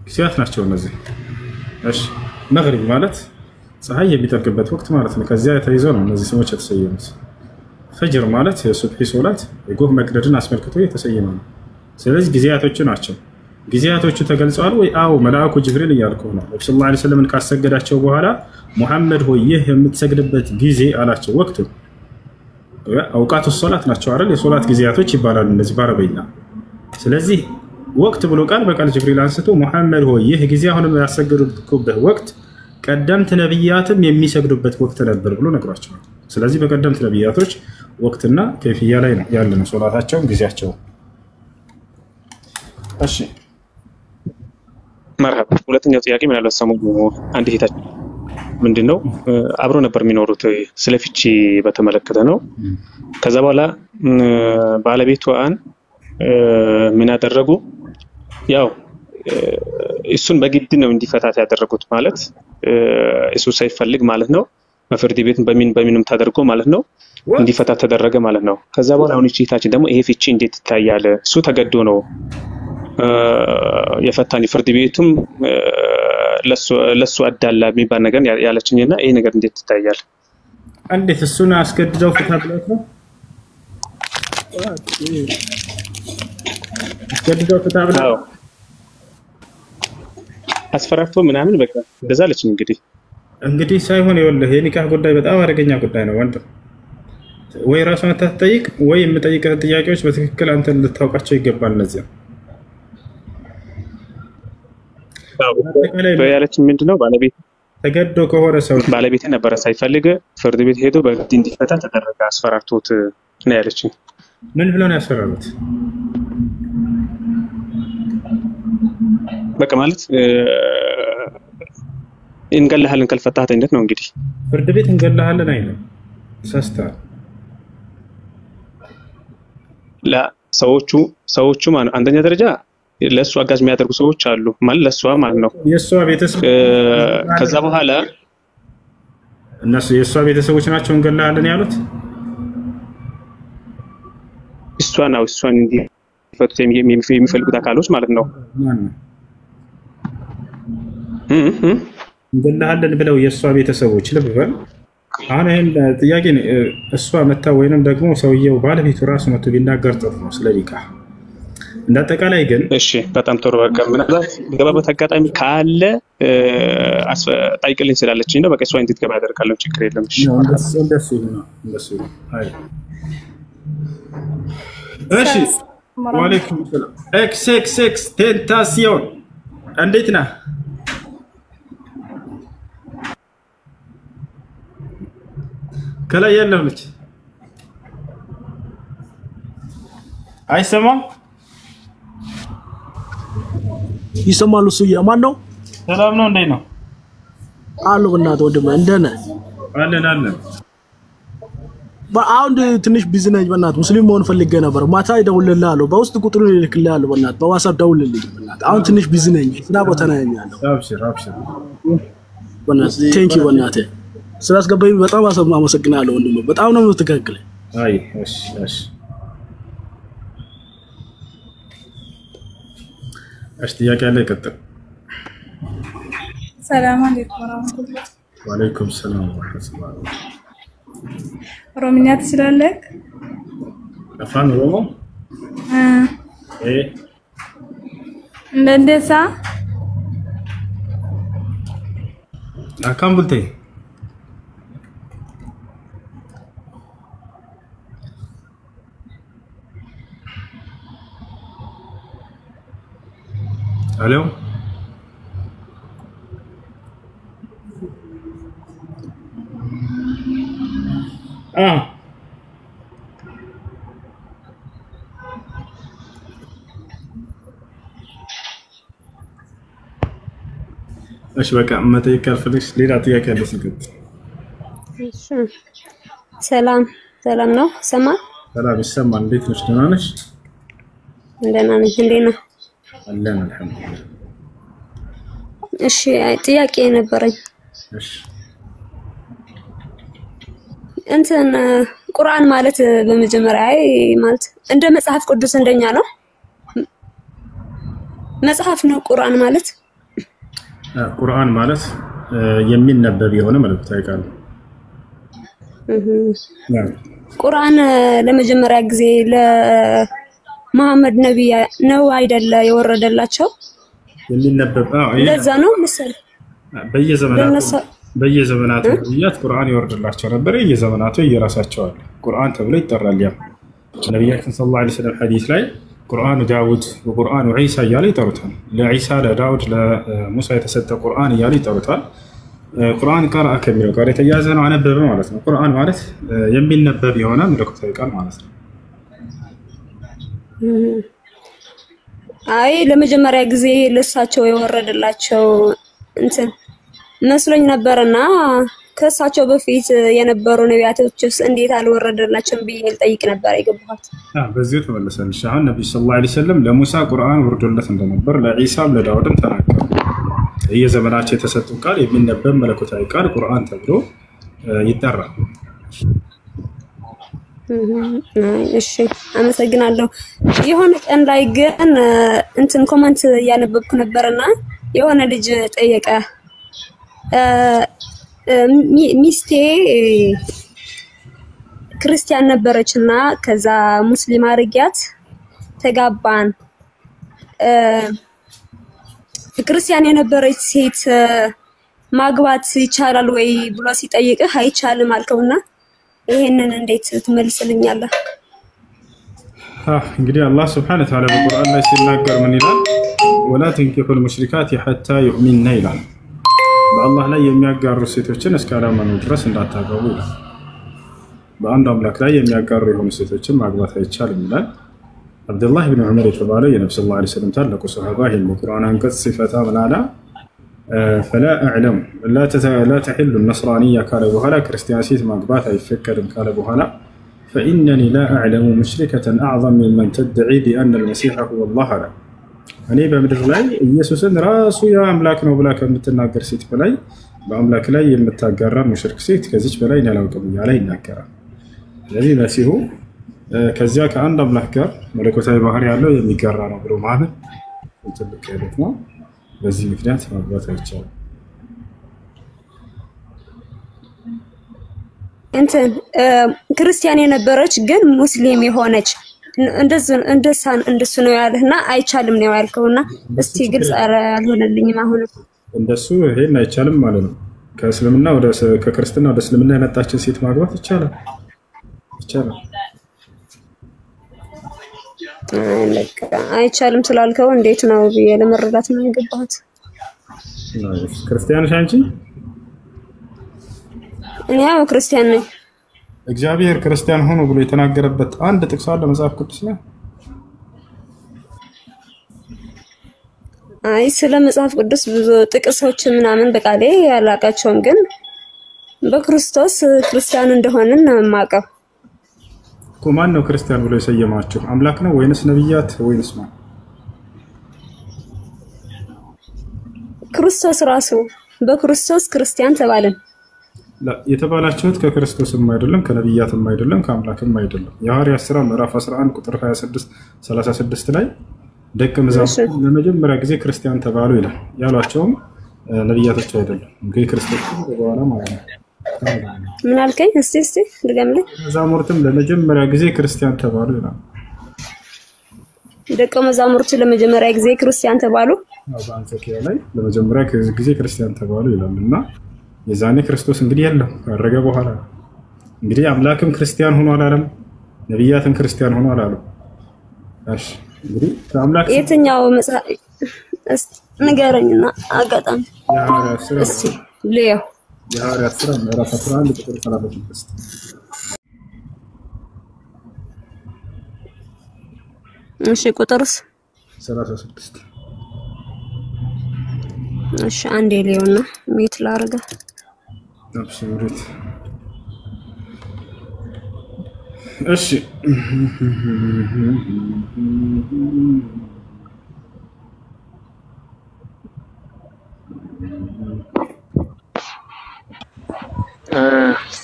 ጊዜያት ናቸው እነዚህ። እሺ መግሪብ ማለት ፀሐይ የሚጠልቅበት ወቅት ማለት ነው። ከዚያ ተይዞ ነው እነዚህ ስሞች የተሰየሙት። ፈጅር ማለት የሱብሂ ሶላት የጎህ መቅደድን አስመልክቶ የተሰየመ ነው። ስለዚህ ጊዜያቶቹ ናቸው። ጊዜያቶቹ ተገልጸዋል ወይ? አዎ መልአኩ ጅብሪል እያልከው ነው ነብዩ ሰለላሁ ዐለይሂ ወሰለም ካሰገዳቸው በኋላ ሙሐመድ ሆይ ይህ የምትሰግድበት ጊዜ አላቸው። ወቅቱ አውቃቱ ሶላት ናቸው አይደል? የሶላት ጊዜያቶች ይባላሉ እነዚህ በአረበኛ። ስለዚህ ወቅት ብሎ ቃል በቃል ጅብሪል አንስቶ ሙሐመድ ሆይ ይህ ጊዜ አሁንም ያሰገዱበት ወቅት ቀደምት ነብያትም የሚሰግዱበት ወቅት ነበር ብሎ ነግሯቸዋል። ስለዚህ በቀደምት ነብያቶች ወቅትና ከይፍያ ላይ ነው ያለነው ሶላታቸው ጊዜያቸው። እሺ መርሐባ። ሁለተኛው ጥያቄ ምን አለ ሰሞኑ አንድ ሄታችን ምንድነው አብሮ ነበር የሚኖሩት ስለ ፍቺ በተመለከተ ነው። ከዛ በኋላ ባለቤቷን ምን አደረጉ? ያው እሱን በግድ ነው እንዲፈታት ያደረጉት ማለት እሱ ሳይፈልግ ማለት ነው። በፍርድ ቤት በሚንም ታደርጎ ማለት ነው እንዲፈታ ተደረገ ማለት ነው። ከዛ በኋላ አሁን እቺ ታችን ደግሞ ይሄ ፍቺ እንዴት ይታያል? እሱ ተገዶ ነው የፈታኒ ፍርድ ቤቱም ለሱ አዳላ የሚባል ነገር ያለችኝና ይሄ ነገር እንዴት ይታያል? እንዴት እሱን አስገድደው ፍታ ብለው ነው አስገድደው ፍታ ብለው አስፈራርቶ ምናምን በቃ እንደዛ አለችኝ። እንግዲህ ሳይሆን ይኸውልህ የኒካህ ጉዳይ በጣም አደገኛ ጉዳይ ነው ወንድም። ወይ ራስህን አትጠይቅ ወይ የምጠይቅህ ጥያቄዎች በትክክል አንተ ልታውቃቸው ይገባል። እነዚህ ያለችኝ ምንድነው ባለቤት ተገዶ ከሆነ ሰው ባለቤት ነበረ ሳይፈልግ ፍርድ ቤት ሄዶ በግድ እንዲፈታ ተደረገ አስፈራርቶት ነው ያለችኝ። ምን ብለው ነው ያስፈራሩት? በቃ ማለት እንገለሃለን ካልፈታህ እንዴት ነው እንግዲህ ፍርድ ቤት እንገለሃለን አይደለም ሰስታ ሰዎቹ ማለት አንደኛ ደረጃ ለሱ አጋዥ የሚያደርጉ ሰዎች አሉ ማለት ለሷ ማለት ነው የሷ ቤተሰብ ከዛ በኋላ እነሱ የሷ ቤተሰቦች ናቸው እንገለሃለን ያሉት እሷን እንዲፈቱት የሚፈልጉት አካሎች ማለት ነው እንገለሃለን ብለው የሷ ቤተሰቦች ልብ በል አሁን ይሄን ጥያቄ እሷ መታ ወይንም ደግሞ ሰውየው ባለቤቱ ራሱ መጥቶ ቢናገር ጥሩ ነው ስለ ኒካህ እንዳጠቃላይ ግን እሺ በጣም ጥሩ በቃ ምናልባት ገባበት አጋጣሚ ካለ ጠይቅልኝ ስላለችኝ ነው በቃ እሷ እንድትገባ አደርጋለሁ ችግር የለም እሺ እንደሱ አይ እሺ ወአለይኩም ሰላም ኤክስ ቴንታሲዮን እንዴት ነህ ከላይ ያለው ልጅ አይሰማም ይሰማሉ እሱ የማን ነው ሰላም ነው እንዴ ነው አሉ በእናትህ ወንድም እንደነ አለን አሁን ትንሽ ቢዚ ነኝ በእናትህ ሙስሊም መሆን ፈልጌ ነበር ማታ ይደውልልሃለሁ በውስጥ ቁጥሩን ይልክልሃለሁ በእናትህ በዋትስአፕ ደውልልኝ በእናትህ አሁን ትንሽ ቢዚ ነኝ ስራ ቦታ ነኝ ያለው አብሽር በእናትህ ቴንኪው በእናትህ ስላስገባኝ በጣም አመሰግናለሁ ወንድም በጣም ነው የምትከክለኝ አይ እሺ ጥያቄ አለ ይቀጥል። ሰላም አለይኩም ወራህመቱላህ። ወአለይኩም ሰላም ወራህመቱላህ። ኦሮምኛ ትችላለህ? አፋን ኦሮሞ እንደንደሳ አካም ቡልቴ الو ايش بقى ما تيكل فليش ليلا ጥያቄ ያለ ሲገጥ ሰላም ሰላም ነው ሰማ ሰላም ይሰማል እንዴት ነሽ ደህና ነሽ ደህና ነኝ እንዴት ነው አለን አልሐምዱሊላህ እሺ ጥያቄ ነበረኝ እሺ እንትን ቁርአን ማለት በመጀመሪያ ማለት እንደ መጽሐፍ ቅዱስ እንደኛ ነው መጽሐፍ ነው ቁርአን ማለት ቁርአን ማለት የሚነበብ የሆነ መልእክታዊ ቃል ቁርአን ለመጀመሪያ ጊዜ ለመሐመድ ነብይ ነው አይደለ የወረደላቸው የሚነበብ ለዛ ነው መሰል በየዘመናቱ ነብያት ቁርአን ይወርድላቸው ነበር የየዘመናቱ የራሳቸው አለ ቁርአን ተብሎ ይጠራል ያ ነብያችን ሰለላሁ ዐለይሂ ወሰለም ሐዲስ ላይ ቁርአን ዳውድ ወቁርአን ዒሳ እያሉ ይጠሩታል ለዒሳ ለዳውድ ለሙሳ የተሰጠ ቁርአን እያሉ ይጠሩታል ቁርአን ቀራ ከሚለው ጋር የተያያዘ ነው አነበበ ማለት ነው ቁርአን ማለት የሚነበብ የሆነ መልእክታዊ ቃል ማለት ነው አይ ለመጀመሪያ ጊዜ ለሳቸው የወረደላቸው እንትን መስሎኝ ነበርና ከሳቸው በፊት የነበሩ ነቢያቶችስ እንዴት አልወረደላቸውም ብዬ ልጠይቅ ነበር የገባሁት በዚህ ተመለሰልሽ አሁን ነብዩ ሰለላሁ ዐለይሂ ወሰለም ለሙሳ ቁርአን ወርዶለት እንደነበር ለዒሳም ለዳውድም ተናገሩ የዘመናቸው የተሰጡ ቃል የሚነበብ መለኮታዊ ቃል ቁርአን ተብሎ ይጠራል እሺ አመሰግናለሁ የሆነ ቀን ላይ ግን እንትን ኮሜንት ያነበብኩ ነበርና የሆነ ልጅ ጠየቀ ሚስቴ ክርስቲያን ነበረችና ከዛ ሙስሊም አርጊያት ተጋባን ክርስቲያን የነበረች ሴት ማግባት ይቻላል ወይ ብሎ ሲጠይቅህ አይቻልም አልከውና ይሄንን እንዴት ትመልስልኛለህ እንግዲህ አላህ Subhanahu Wa Ta'ala በቁርአን ላይ ሲናገር ምን ይላል ولا تنكحوا المشركات حتى يؤمنن ይላል በአላህ ላይ የሚያጋሩ ሴቶችን እስካላመኑ ድረስ እንዳታገቡ ይላል በአንድ አምላክ ላይ የሚያጋሩ የሆኑ ሴቶችን ማግባት አይቻልም ይላል አብዱላህ ኢብኑ ዑመር የተባለው የነብዩ ሰለላሁ ዐለይሂ ወሰለም ታላቁ ሱሐባ ይሄን ቁርአን አንቀጽ ሲፈታ ምን አለ فلا اعلم لا تحل النصرانيه قال بهلا كريستيان سيت ማግባት አይፈቀድም قال بهلا فانني لا اعلم مشركه اعظم ممن تدعي بان المسيح هو الله لا እኔ በመድር ላይ ኢየሱስን ራሱ ያ አምላክ ነው ብላ ከምትናገር ሴት በላይ በአምላክ ላይ የምታጋራ ሙሽሪክ ሴት ከዚች በላይ ያላውቅም ያለ ይናገራል ስለዚህ መሲሁ ከዚያ ከአንድ አምላክ ጋር መለኮታዊ ባህሪ ያለው የሚጋራ ነው ብሎ ማለት ትልቅ ያለት ነው በዚህ ምክንያት ማግባት አይቻልም እንትን ክርስቲያን የነበረች ግን ሙስሊም የሆነች እንደሱ ነው ያለህና አይቻልም ነው ያልከውና እስቲ ግልጽ አልሆነልኝም አሁን እንደሱ ይሄን አይቻልም ማለት ነው ከእስልምና ወደ ከክርስትና ወደ እስልምና የመጣችን ሴት ማግባት ይቻላል አይቻልም ስላልከው እንዴት ነው ለመረዳት ነው የገባሁት ክርስቲያንሽ አንቺ እኔ ያው ክርስቲያን ነኝ እግዚአብሔር ክርስቲያን ሆኖ ብሎ የተናገረበት አንድ ጥቅስ አለ መጽሐፍ ቅዱስ ላይ አይ ስለ መጽሐፍ ቅዱስ ብዙ ጥቅሶች ምናምን በቃሌ ያላቃቸውም ግን በክርስቶስ ክርስቲያን እንደሆነን ነው የማውቀው ማን ነው ክርስቲያን ብሎ የሰየማችሁ አምላክ ነው ወይንስ ነብያት ወይንስ ማን ክርስቶስ ራሱ በክርስቶስ ክርስቲያን ተባልን የተባላችሁት ከክርስቶስም አይደለም ከነብያትም አይደለም ከአምላክም አይደለም የሐዋርያት ሥራ ምዕራፍ 11 ቁጥር 26 36 ላይ ደቀ መዛሙርቱ ለመጀመሪያ ጊዜ ክርስቲያን ተባሉ ይላል። ያሏቸውም ነብያቶች አይደሉም እንግዲህ ክርስቶስ በኋላ ማለት ነው። ምን አልከኝ? እስቲ ድገምልኝ። መዛሙርቱም ለመጀመሪያ ጊዜ ክርስቲያን ተባሉ ይላል። ደቀ መዛሙርቱ ለመጀመሪያ ጊዜ ክርስቲያን ተባሉ። በአንጾኪያ ላይ ለመጀመሪያ ጊዜ ክርስቲያን ተባሉ ይላልና የዛኔ ክርስቶስ እንግዲህ የለም ካረገ በኋላ እንግዲህ አምላክም ክርስቲያን ሆኖ አላለም፣ ነብያትም ክርስቲያን ሆኖ አላለም። እሺ እንግዲህ አምላክ የትኛው መጽሐፍ ንገረኝና አጋጣሚ የሐዋርያት ሥራ ሌዮ የሐዋርያት ሥራ ምዕራፍ 11 ቁጥር 36 እሺ ቁጥርስ 36 እሺ አንዴ ሌዮና ሚት ላርጋ አብሽሩት እሺ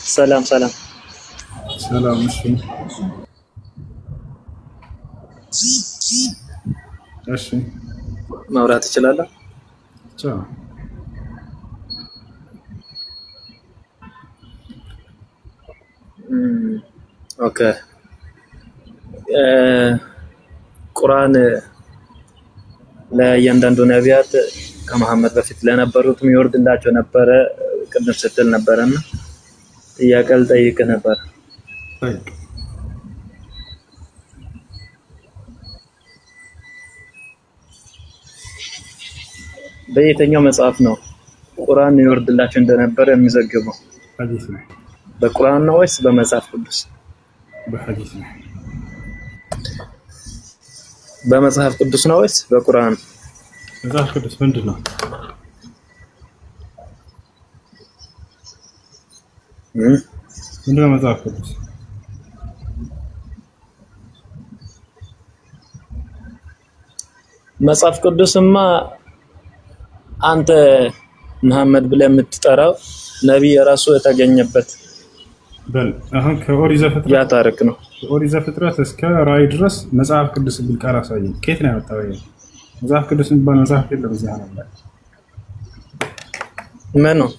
ሰላም እሺ ማውራት ትችላለህ? ቻው ኦኬ ቁርአን ለእያንዳንዱ ነቢያት ከመሐመድ በፊት ለነበሩት የሚወርድላቸው ነበረ ቅድም ስትል ነበርና ጥያቄ ልጠይቅህ ነበር። በየትኛው መጽሐፍ ነው ቁርአን ይወርድላቸው እንደነበረ የሚዘግበው? ሐዲስ ነው። በቁርአን ነው ወይስ በመጽሐፍ ቅዱስ? በሐዲስ ነው። በመጽሐፍ ቅዱስ ነው ወይስ በቁርአን? መጽሐፍ ቅዱስ ምንድን ነው? ምንድን ነው መጽሐፍ ቅዱስ? መጽሐፍ ቅዱስማ አንተ መሐመድ ብለህ የምትጠራው ነብይ የራሱ የተገኘበት በል አሁን ከኦሪት ዘፍጥረት ያ ታሪክ ነው። ከኦሪት ዘፍጥረት እስከ ራእይ ድረስ መጽሐፍ ቅዱስ ቢል ቃል አሳየኝ። ከየት ነው ያመጣው? መጽሐፍ ቅዱስ የሚባል መጽሐፍ የለም እዚህ ዓለም ላይ። ምን ነው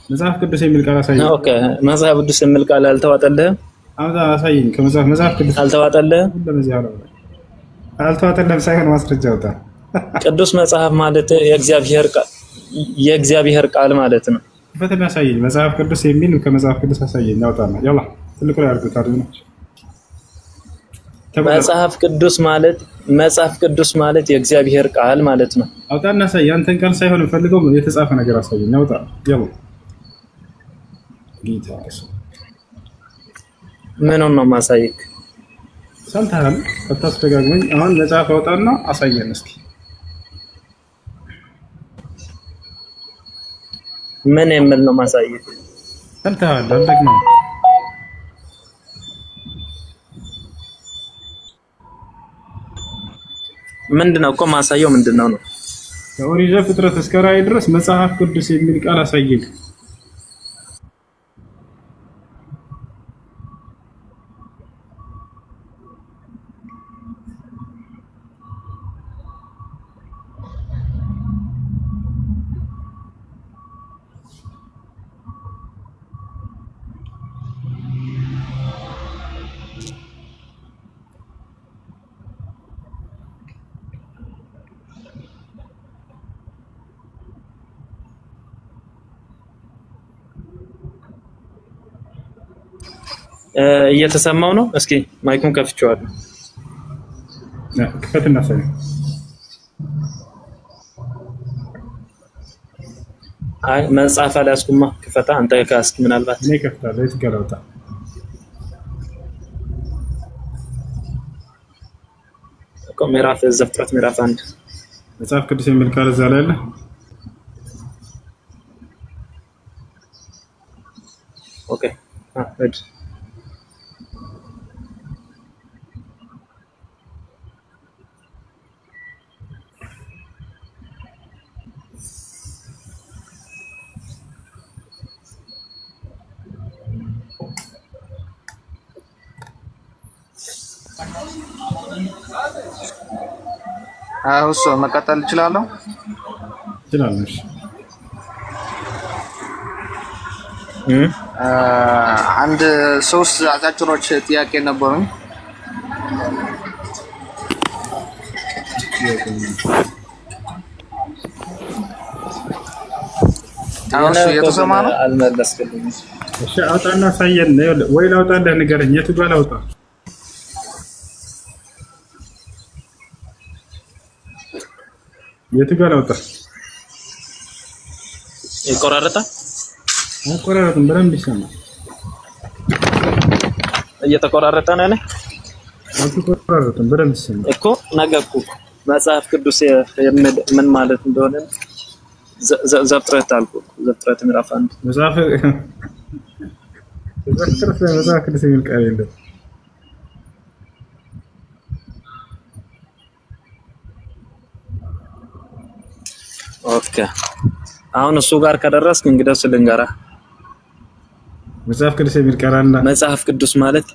መጽሐፍ ቅዱስ የሚል ቃል አሳየኝ። ኦኬ መጽሐፍ ቅዱስ የሚል ቃል አልተዋጠልህም? አሳየኝ። ከመጽሐፍ ቅዱስ አልተዋጠልህም? ለዚህ ዓለም ላይ አልተዋጠልህም ሳይሆን ማስረጃ አውጣ። ቅዱስ መጽሐፍ ማለት የእግዚአብሔር ቃል ማለት ነው። ፈተና አሳየኝ። መጽሐፍ ቅዱስ የሚል ከመጽሐፍ ቅዱስ አሳየኝ። ያውጣና ያላ ትልቁ ላይ አድርገው ታዲያ መጽሐፍ ቅዱስ ማለት የእግዚአብሔር ቃል ማለት ነው። አውጣና አሳየኝ። አንተን ቃል ሳይሆን ፈልገው የተጻፈ ነገር አሳየኝ። ያውጣ ያው ጌታ ምን ነው ማሳየክ? ሰምተሃል? አታስደጋግመኝ። አሁን መጽሐፍ አውጣና አሳየን እስኪ። ምን የሚል ነው ማሳየክ? ሰምተሃል? አልደግመው። ምንድነው እኮ ማሳየው ምንድነው ነው? ከኦሪት ዘፍጥረት እስከ ራእይ ድረስ መጽሐፍ ቅዱስ የሚል ቃል አሳየኝ። እየተሰማው ነው? እስኪ ማይኩን ከፍቼዋለሁ። ክፈትና ሳይ። አይ መጽሐፍ አላስኩማ። ክፈታ አንተ ካስክ ምናልባት እኔ ከፍታለሁ። እትገለውጣ ምዕራፍ ዘፍጥረት ምዕራፍ 1 መጽሐፍ ቅዱስ የሚል ቃል እዛ ላይ አለ። ኦኬ ሄድ እሱ መቀጠል እችላለሁ? ትችላለሽ። አንድ 3 አጫጭሮች ጥያቄ ነበሩኝ። አሁን የተሰማ ነው? አልመለስክልኝም። እሺ አውጣና ሳየን ወይ ላውጣልህ ንገረኝ። የቱ ጋር ላውጣ? የቱ ጋር ላውጣ? ይቆራረጣል? አይቆራረጥም፣ በደንብ ይሰማል። እየተቆራረጠ ነው አይደል? አይቆራረጥም፣ በደንብ ይሰማል እኮ ነገርኩ። መጽሐፍ ቅዱስ ምን ማለት እንደሆነ ዘፍጥረት አልኩ። ዘፍጥረት ምዕራፍ 1 መጽሐፍ ቅዱስ የሚል ቃል የለም። ኦኬ አሁን እሱ ጋር ከደረስክ እንግዲህ ልንገራ። መጽሐፍ ቅዱስ የሚል ቃል አለ። መጽሐፍ ቅዱስ ማለት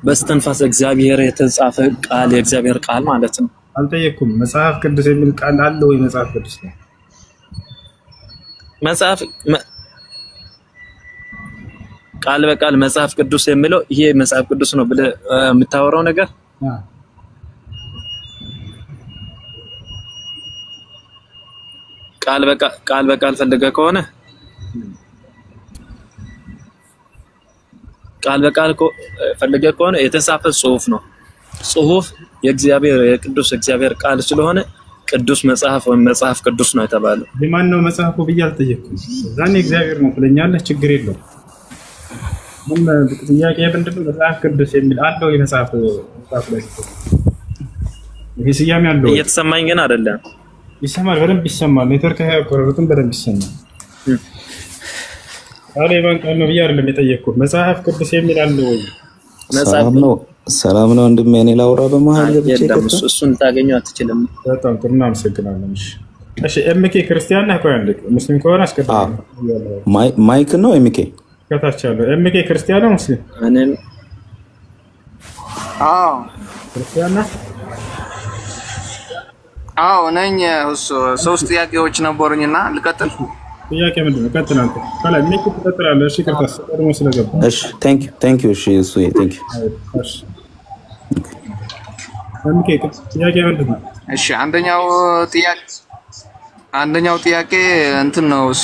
በስተንፋስ እግዚአብሔር የተጻፈ ቃል የእግዚአብሔር ቃል ማለት ነው። አልጠየኩም። መጽሐፍ ቅዱስ የሚል ቃል አለ ወይ? መጽሐፍ ቅዱስ ነው መጽሐፍ ቃል በቃል መጽሐፍ ቅዱስ የሚለው ይሄ መጽሐፍ ቅዱስ ነው ብለህ የምታወራው ነገር ቃል በቃል ፈልገህ ከሆነ ቃል በቃል ፈልገህ ከሆነ የተጻፈ ጽሁፍ ነው። ጽሁፍ የእግዚአብሔር የቅዱስ እግዚአብሔር ቃል ስለሆነ ቅዱስ መጽሐፍ ወይ መጽሐፍ ቅዱስ ነው የተባለው። የማን ነው መጽሐፉ ብዬ አልጠየኩም። ዛኔ እግዚአብሔር ነው ትለኛለህ፣ ችግር የለውም። ምን ጥያቄ ምንድነው? መጽሐፍ ቅዱስ የሚል አለው የመጽሐፍ ላይ ይሄ ስያሜ አለው። እየተሰማኝ ግን አይደለም። ይሰማል፣ በደንብ ይሰማል። ኔትወርክ ያቆረጡን በደንብ ይሰማል። አለ የማን ቃል ነው ብዬ አይደለም የጠየቅኩት። መጽሐፍ ቅዱስ የሚል አለው ወይ? ሰላም ነው ወንድሜ፣ እኔ ላውራ በመሃል ገብቼ እሱን ታገኘው አትችልም። በጣም ጥሩ ነው፣ አመሰግናለሁ። እሺ ኤምኬ ክርስቲያን ነህ? ቆይ አንዴ ሙስሊም ከሆነ አስቀድም። ማይክ ነው ኤምኬ ከታች ያለው ኤምኬ ክርስቲያን ነው ሙስሊም? እኔም ክርስቲያን ነህ? ነኝ። እሱ 3 ጥያቄዎች ነበሩኝና ልቀጥል። ጥያቄ ምንድነው? ቀጥል አንተ። ካላ ምን ትቀጥላለህ? እሺ ከታች ቀድሞ ስለገባ እሺ ቴንክ ዩ እሺ እሱ ቴንክ ዩ እሺ ኤምኬ ጥያቄ ምንድነው? እሺ አንደኛው ጥያቄ እንትን ነው። እሺ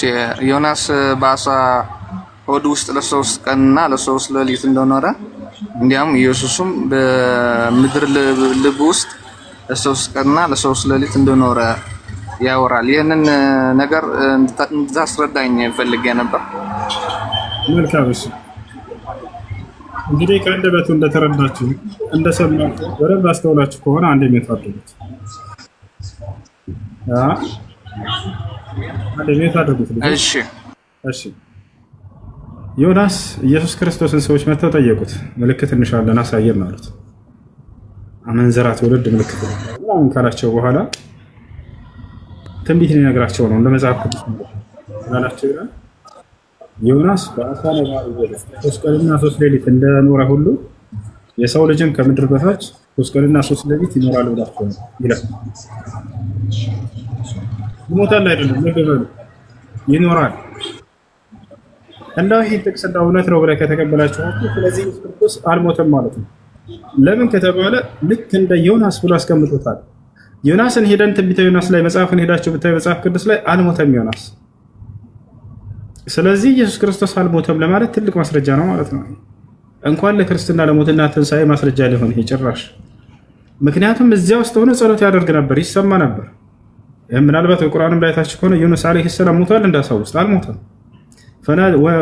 ዮናስ በአሳ ሆድ ውስጥ ለ3 ቀንና ለ3 ሌሊት እንደኖረ እንዲያም ኢየሱስም በምድር ልብ ውስጥ ለ3 ቀንና ለ3 ሌሊት እንደኖረ ያወራል። ይሄንን ነገር እንድታስረዳኝ ፈልጌ ነበር። መልካም። እሺ እንግዲህ ከአንደበቱ እንደተረዳችሁ እንደሰማችሁ በደንብ አስተውላችሁ ከሆነ አንድ የሚታደሉት እሺ ዮናስ ኢየሱስ ክርስቶስን ሰዎች መጥተው ጠየቁት። ምልክት እንሻለን አሳየን ማለት አመንዝራ ትውልድ ምልክት ነው ካላቸው በኋላ ትንቢት ሊነግራቸው ነው። እንደ መጽሐፍ ቅዱስ ያላቸው ይላል ዮናስ በአሳ ነባሪ ወለስ 3 ቀንና 3 ሌሊት እንደኖረ ሁሉ የሰው ልጅም ከምድር በታች 3 ቀንና 3 ሌሊት ይኖራል ብላችሁ ይላል። ይሞታል አይደለም ለበሉ ይኖራል። እንደው ይሄ ጥቅስ እንደው እውነት ነው ብለህ ከተቀበላችሁ ስለዚህ ኢየሱስ ክርስቶስ አልሞተም ማለት ነው። ለምን ከተባለ ልክ እንደ ዮናስ ብሎ አስቀምጦታል። ዮናስን ሄደን ትንቢተ ዮናስ ላይ መጽሐፍን ሄዳችሁ ብታይ መጽሐፍ ቅዱስ ላይ አልሞተም ዮናስ። ስለዚህ ኢየሱስ ክርስቶስ አልሞተም ለማለት ትልቅ ማስረጃ ነው ማለት ነው። እንኳን ለክርስትና ለሞትና ትንሳኤ ማስረጃ ሊሆን ይሄ ጭራሽ። ምክንያቱም እዚያ ውስጥ ሆኖ ጸሎት ያደርግ ነበር፣ ይሰማ ነበር። ምናልባት በቁርአንም ላይ ታች ከሆነ ዩኑስ አለይሂ ሰላም ሞቷል እንዳሳውስት አልሞተም።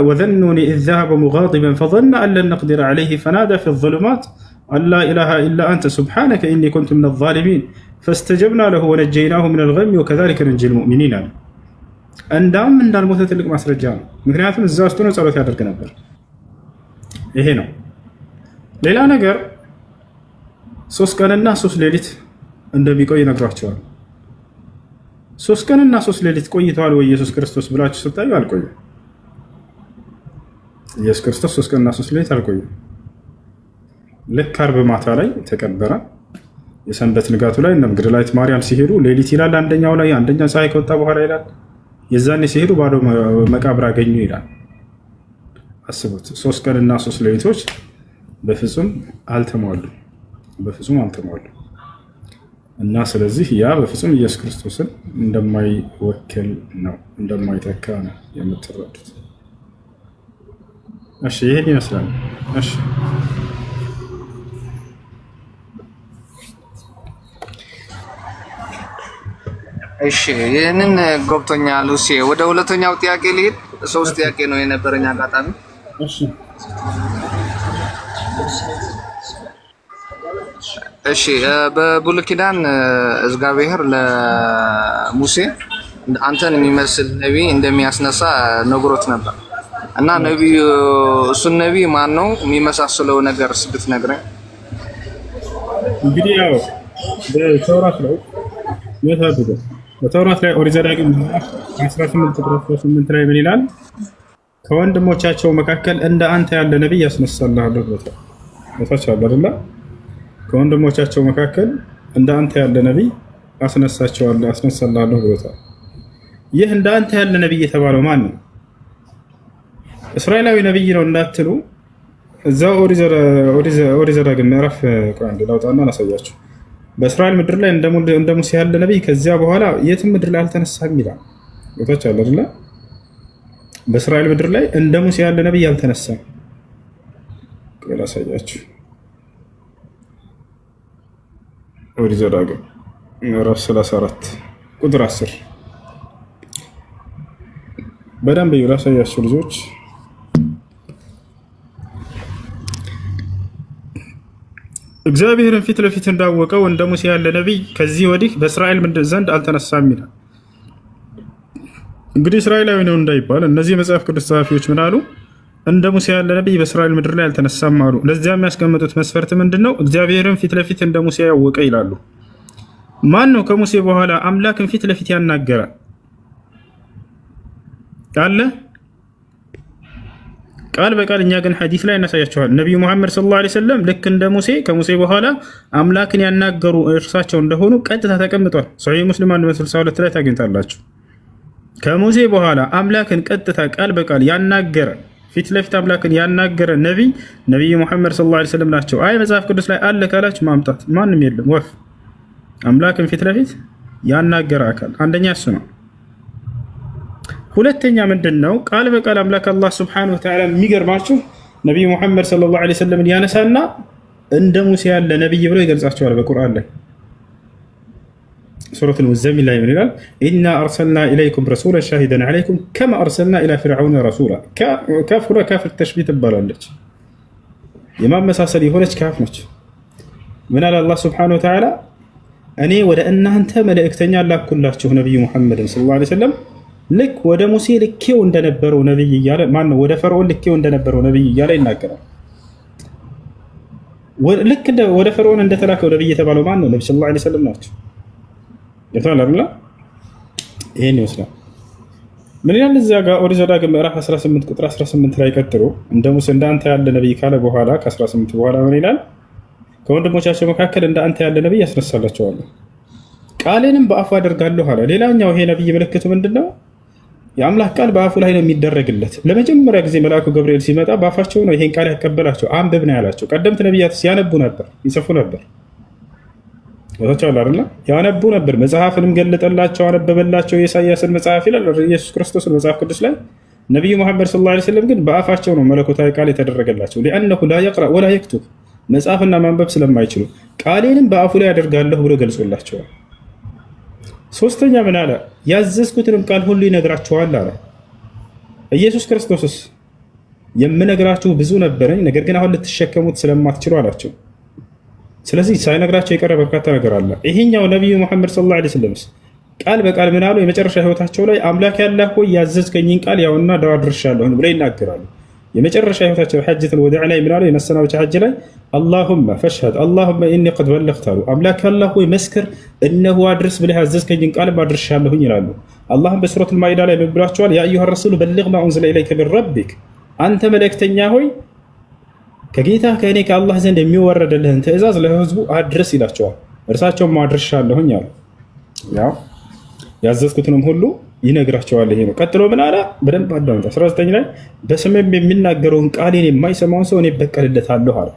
وذنوني إذ ذهب مغاضبا فظن أن لن نقدر عليه فنادى في الظلمات أن لا إله إلا أنت سبحانك إني كنت من الظالمين فاستجبنا له ونجيناه من الغم وكذلك ننجي المؤمنين. እንዳውም እንዳልሞተ ትልቅ ማስረጃ ነው። ምክንያቱም እዛ ውስጥ ነው ጸሎት ያደርግ ነበር። ይሄ ነው። ሌላ ነገር 3 ቀንና 3 ሌሊት እንደሚቆይ ነግሯቸዋል። 3 ቀንና 3 ሌሊት ቆይተዋል ወይ ኢየሱስ ክርስቶስ ብላችሁ ስታዩ አልቆየም። ኢየሱስ ክርስቶስ 3 ቀንና 3 ሌሊት አልቆየም። ልክ ዓርብ ማታ ላይ ተቀበረ። የሰንበት ንጋቱ ላይ እነ መግደላዊት ማርያም ሲሄዱ ሌሊት ይላል አንደኛው ላይ አንደኛው ፀሐይ ከወጣ በኋላ ይላል የዛኔ ሲሄዱ ባዶ መቃብር አገኙ ይላል። አስቡት 3 ቀንና 3 ሌሊቶች በፍጹም አልተሟሉ እና ስለዚህ ያ በፍጹም ኢየሱስ ክርስቶስን እንደማይወክል ነው እንደማይተካ ነው የምትረዱት። እሺ ይሄን ይመስላል። እሺ ይሄንን ገብቶኛል። ወደ ሁለተኛው ጥያቄ ልሂድ። 3 ጥያቄ ነው የነበረኝ አጋጣሚ። እሺ በብሉይ ኪዳን እግዚአብሔር ለሙሴ አንተን የሚመስል ነብይ እንደሚያስነሳ ነግሮት ነበር እና ነብዩ እሱን ነብይ ማን ነው የሚመሳሰለው ነገር ብትነግረኝ? እንግዲህ ያው በተውራት ላይ የታደገ በተውራት ላይ ኦሪት ዘዳግም 18 ላይ ምን ይላል? ከወንድሞቻቸው መካከል እንደ አንተ ያለ ነብይ ያስነሳልሃለሁ ብሎታል። ወታቻለሁ አይደል? ከወንድሞቻቸው መካከል እንደ አንተ ያለ ነብይ አስነሳልሃለሁ ብሎታል። ይህ እንደ አንተ ያለ ነብይ የተባለው ማን ነው? እስራኤላዊ ነብይ ነው እንዳትሉ እዛው ኦሪት ዘዳግም ምዕራፍ አንድ ላውጣና ላሳያችሁ። በእስራኤል ምድር ላይ እንደ ሙሴ ያለ ነብይ ከዚያ በኋላ የትም ምድር ላይ አልተነሳም ይላል። ወታቻለሁ አይደል? በእስራኤል ምድር ላይ እንደ ሙሴ ያለ ነብይ አልተነሳም። ላሳያችሁ። ኦሪት ዘዳግም ምዕራፍ 34 ቁጥር 10 በደንብ ላሳያችሁ ልጆች። እግዚአብሔርን ፊት ለፊት እንዳወቀው እንደ ሙሴ ያለ ነብይ ከዚህ ወዲህ በእስራኤል ምድር ዘንድ አልተነሳም ይላል። እንግዲህ እስራኤላዊ ነው እንዳይባል እነዚህ መጽሐፍ ቅዱስ ጸሐፊዎች ምን አሉ? እንደ ሙሴ ያለ ነብይ በእስራኤል ምድር ላይ አልተነሳም አሉ። ለዚያ የሚያስቀምጡት መስፈርት ምንድነው? እግዚአብሔርን ፊት ለፊት እንደ ሙሴ ያወቀ ይላሉ። ማን ነው ከሙሴ በኋላ አምላክን ፊት ለፊት ያናገረ አለ? ቃል በቃል እኛ ግን ሐዲስ ላይ እናሳያቸዋል። ነብዩ መሐመድ ሰለላሁ ዐለይሂ ወሰለም ልክ እንደ ሙሴ ከሙሴ በኋላ አምላክን ያናገሩ እርሳቸው እንደሆኑ ቀጥታ ተቀምጧል። ሶሒህ ሙስሊም 162 ላይ ታገኙታላችሁ። ከሙሴ በኋላ አምላክን ቀጥታ ቃል በቃል ያናገረ ፊት ለፊት አምላክን ያናገረ ነብዩ መሐመድ ሰለላሁ ዐለይሂ ወሰለም ናቸው። አይ መጽሐፍ ቅዱስ ላይ አለ ካላችሁ ማምጣት ማንም የለም። ወፍ አምላክን ፊት ለፊት ያናገረ አካል አንደኛ እሱ ነው። ሁለተኛ ምንድነው? ቃል በቃል አምላክ አላህ Subhanahu Wa Ta'ala የሚገርማችሁ ነብዩ መሐመድ ሰለላሁ ዐለይሂ ወሰለም ያነሳና እንደ ሙሴ ያለ ነብይ ብሎ ይገልጻቸዋል በቁርአን ላይ። ሱረቱ ሙዘሚል ላይ ምን ይላል? ኢና አርሰልና ኢለይኩም ረሱላን ሻሂደን ዐለይኩም ከማ አርሰልና ኢላ ፍርዓውን ረሱላ። ካፍ ተሽቢህ ትባላለች። የማመሳሰል የሆነች ካፍ ነች። ምን አለ አላህ Subhanahu Wa Ta'ala? እኔ ወደ እናንተ መልእክተኛ ላኩላችሁ ነብዩ መሐመድ ሰለላሁ ዐለይሂ ወሰለም ልክ ወደ ሙሴ ልኬው እንደነበረው ነብይ እያለ ማነው ወደ ፈርዖን ልኬው እንደነበረው ነብይ እያለ ይናገራል። ልክ ወደ ፈርዖን እንደተላከው ነብይ የተባለው ማን ነው? ነብዩ ሰለላሁ ዐለይሂ ወሰለም ናቸው። ይታላል አይደል? ይሄን ይመስላል። ምን ይላል እዚያ ጋር ኦሪት ዘዳግም ምዕራፍ 18 ቁጥር 18 ላይ ቀጥሎ እንደ ሙሴ እንዳንተ ያለ ነብይ ካለ በኋላ ከ18 በኋላ ምን ይላል? ከወንድሞቻቸው መካከል እንደ አንተ ያለ ነብይ ያስነሳላቸዋለሁ ቃሌንም በአፉ አደርጋለሁ አለ። ሌላኛው ይሄ ነብይ ምልክቱ ምንድነው? የአምላክ ቃል በአፉ ላይ ነው የሚደረግለት። ለመጀመሪያ ጊዜ መልአኩ ገብርኤል ሲመጣ በአፋቸው ነው ይሄን ቃል ያቀበላቸው። አንብብ ነው ያላቸው። ቀደምት ነብያት ሲያነቡ ነበር፣ ይጽፉ ነበር። ወታቻው አይደል? ያነቡ ነበር። መጽሐፍንም ገለጠላቸው፣ አነበበላቸው። የኢሳይያስን መጽሐፍ ይላል ኢየሱስ ክርስቶስን መጽሐፍ ቅዱስ ላይ። ነብዩ መሐመድ ሰለላሁ ዐለይሂ ወሰለም ግን በአፋቸው ነው መለኮታዊ ቃል የተደረገላቸው። لانه لا يقرأ ولا يكتب መጽሐፍና ማንበብ ስለማይችሉ ቃሌንም በአፉ ላይ አደርጋለሁ ብሎ ገልጾላቸዋል። ሶስተኛ ምን አለ? ያዘዝኩትንም ቃል ሁሉ ይነግራችኋል አለ። ኢየሱስ ክርስቶስስ የምነግራችሁ ብዙ ነበረኝ፣ ነገር ግን አሁን ልትሸከሙት ስለማትችሉ አላቸው። ስለዚህ ሳይነግራቸው የቀረ በርካታ ነገር አለ። ይሄኛው ነብዩ መሐመድ ሰለላሁ ዐለይሂ ወሰለም ቃል በቃል ምን አሉ? የመጨረሻ ህይወታቸው ላይ አምላክ ያላህ ሆይ ያዘዝከኝን ቃል ያውና ዳዋ ድርሻለሁ ብለው ይናገራሉ። የመጨረሻ ህይወታቸው ሐጀቱል ወዳዕ ላይ ምን አሉ? የመሰናበቻ ሐጅ ላይ اللهم فاشهد اللهم اني قد بلغت አምላክ ያላህ ሆይ መስክር እነሆ አድርስ ብለህ ያዘዝከኝን ቃል አድርሻለሁኝ ይላሉ። አላህም በሱረቱል ማኢዳ ላይ ምን ብሏቸዋል? ያ አዩሃ ረሱል በልግ ማ ኡንዚለ ኢለይከ ሚን ረቢክ አንተ መልእክተኛ ሆይ ከጌታ ከእኔ ከአላህ ዘንድ የሚወረድልህን ትእዛዝ ለህዝቡ አድርስ ይላቸዋል። እርሳቸውም ማድረሻለሁኝ አሉ። ያው ያዘዝኩትንም ሁሉ ይነግራቸዋል። ይሄ ነው። ቀጥሎ ምን አለ? በደንብ አዳምጡ። 19 ላይ በስሜም የሚናገረውን ቃሌን የማይሰማውን ሰው እኔ በቀልለታለሁ አለ።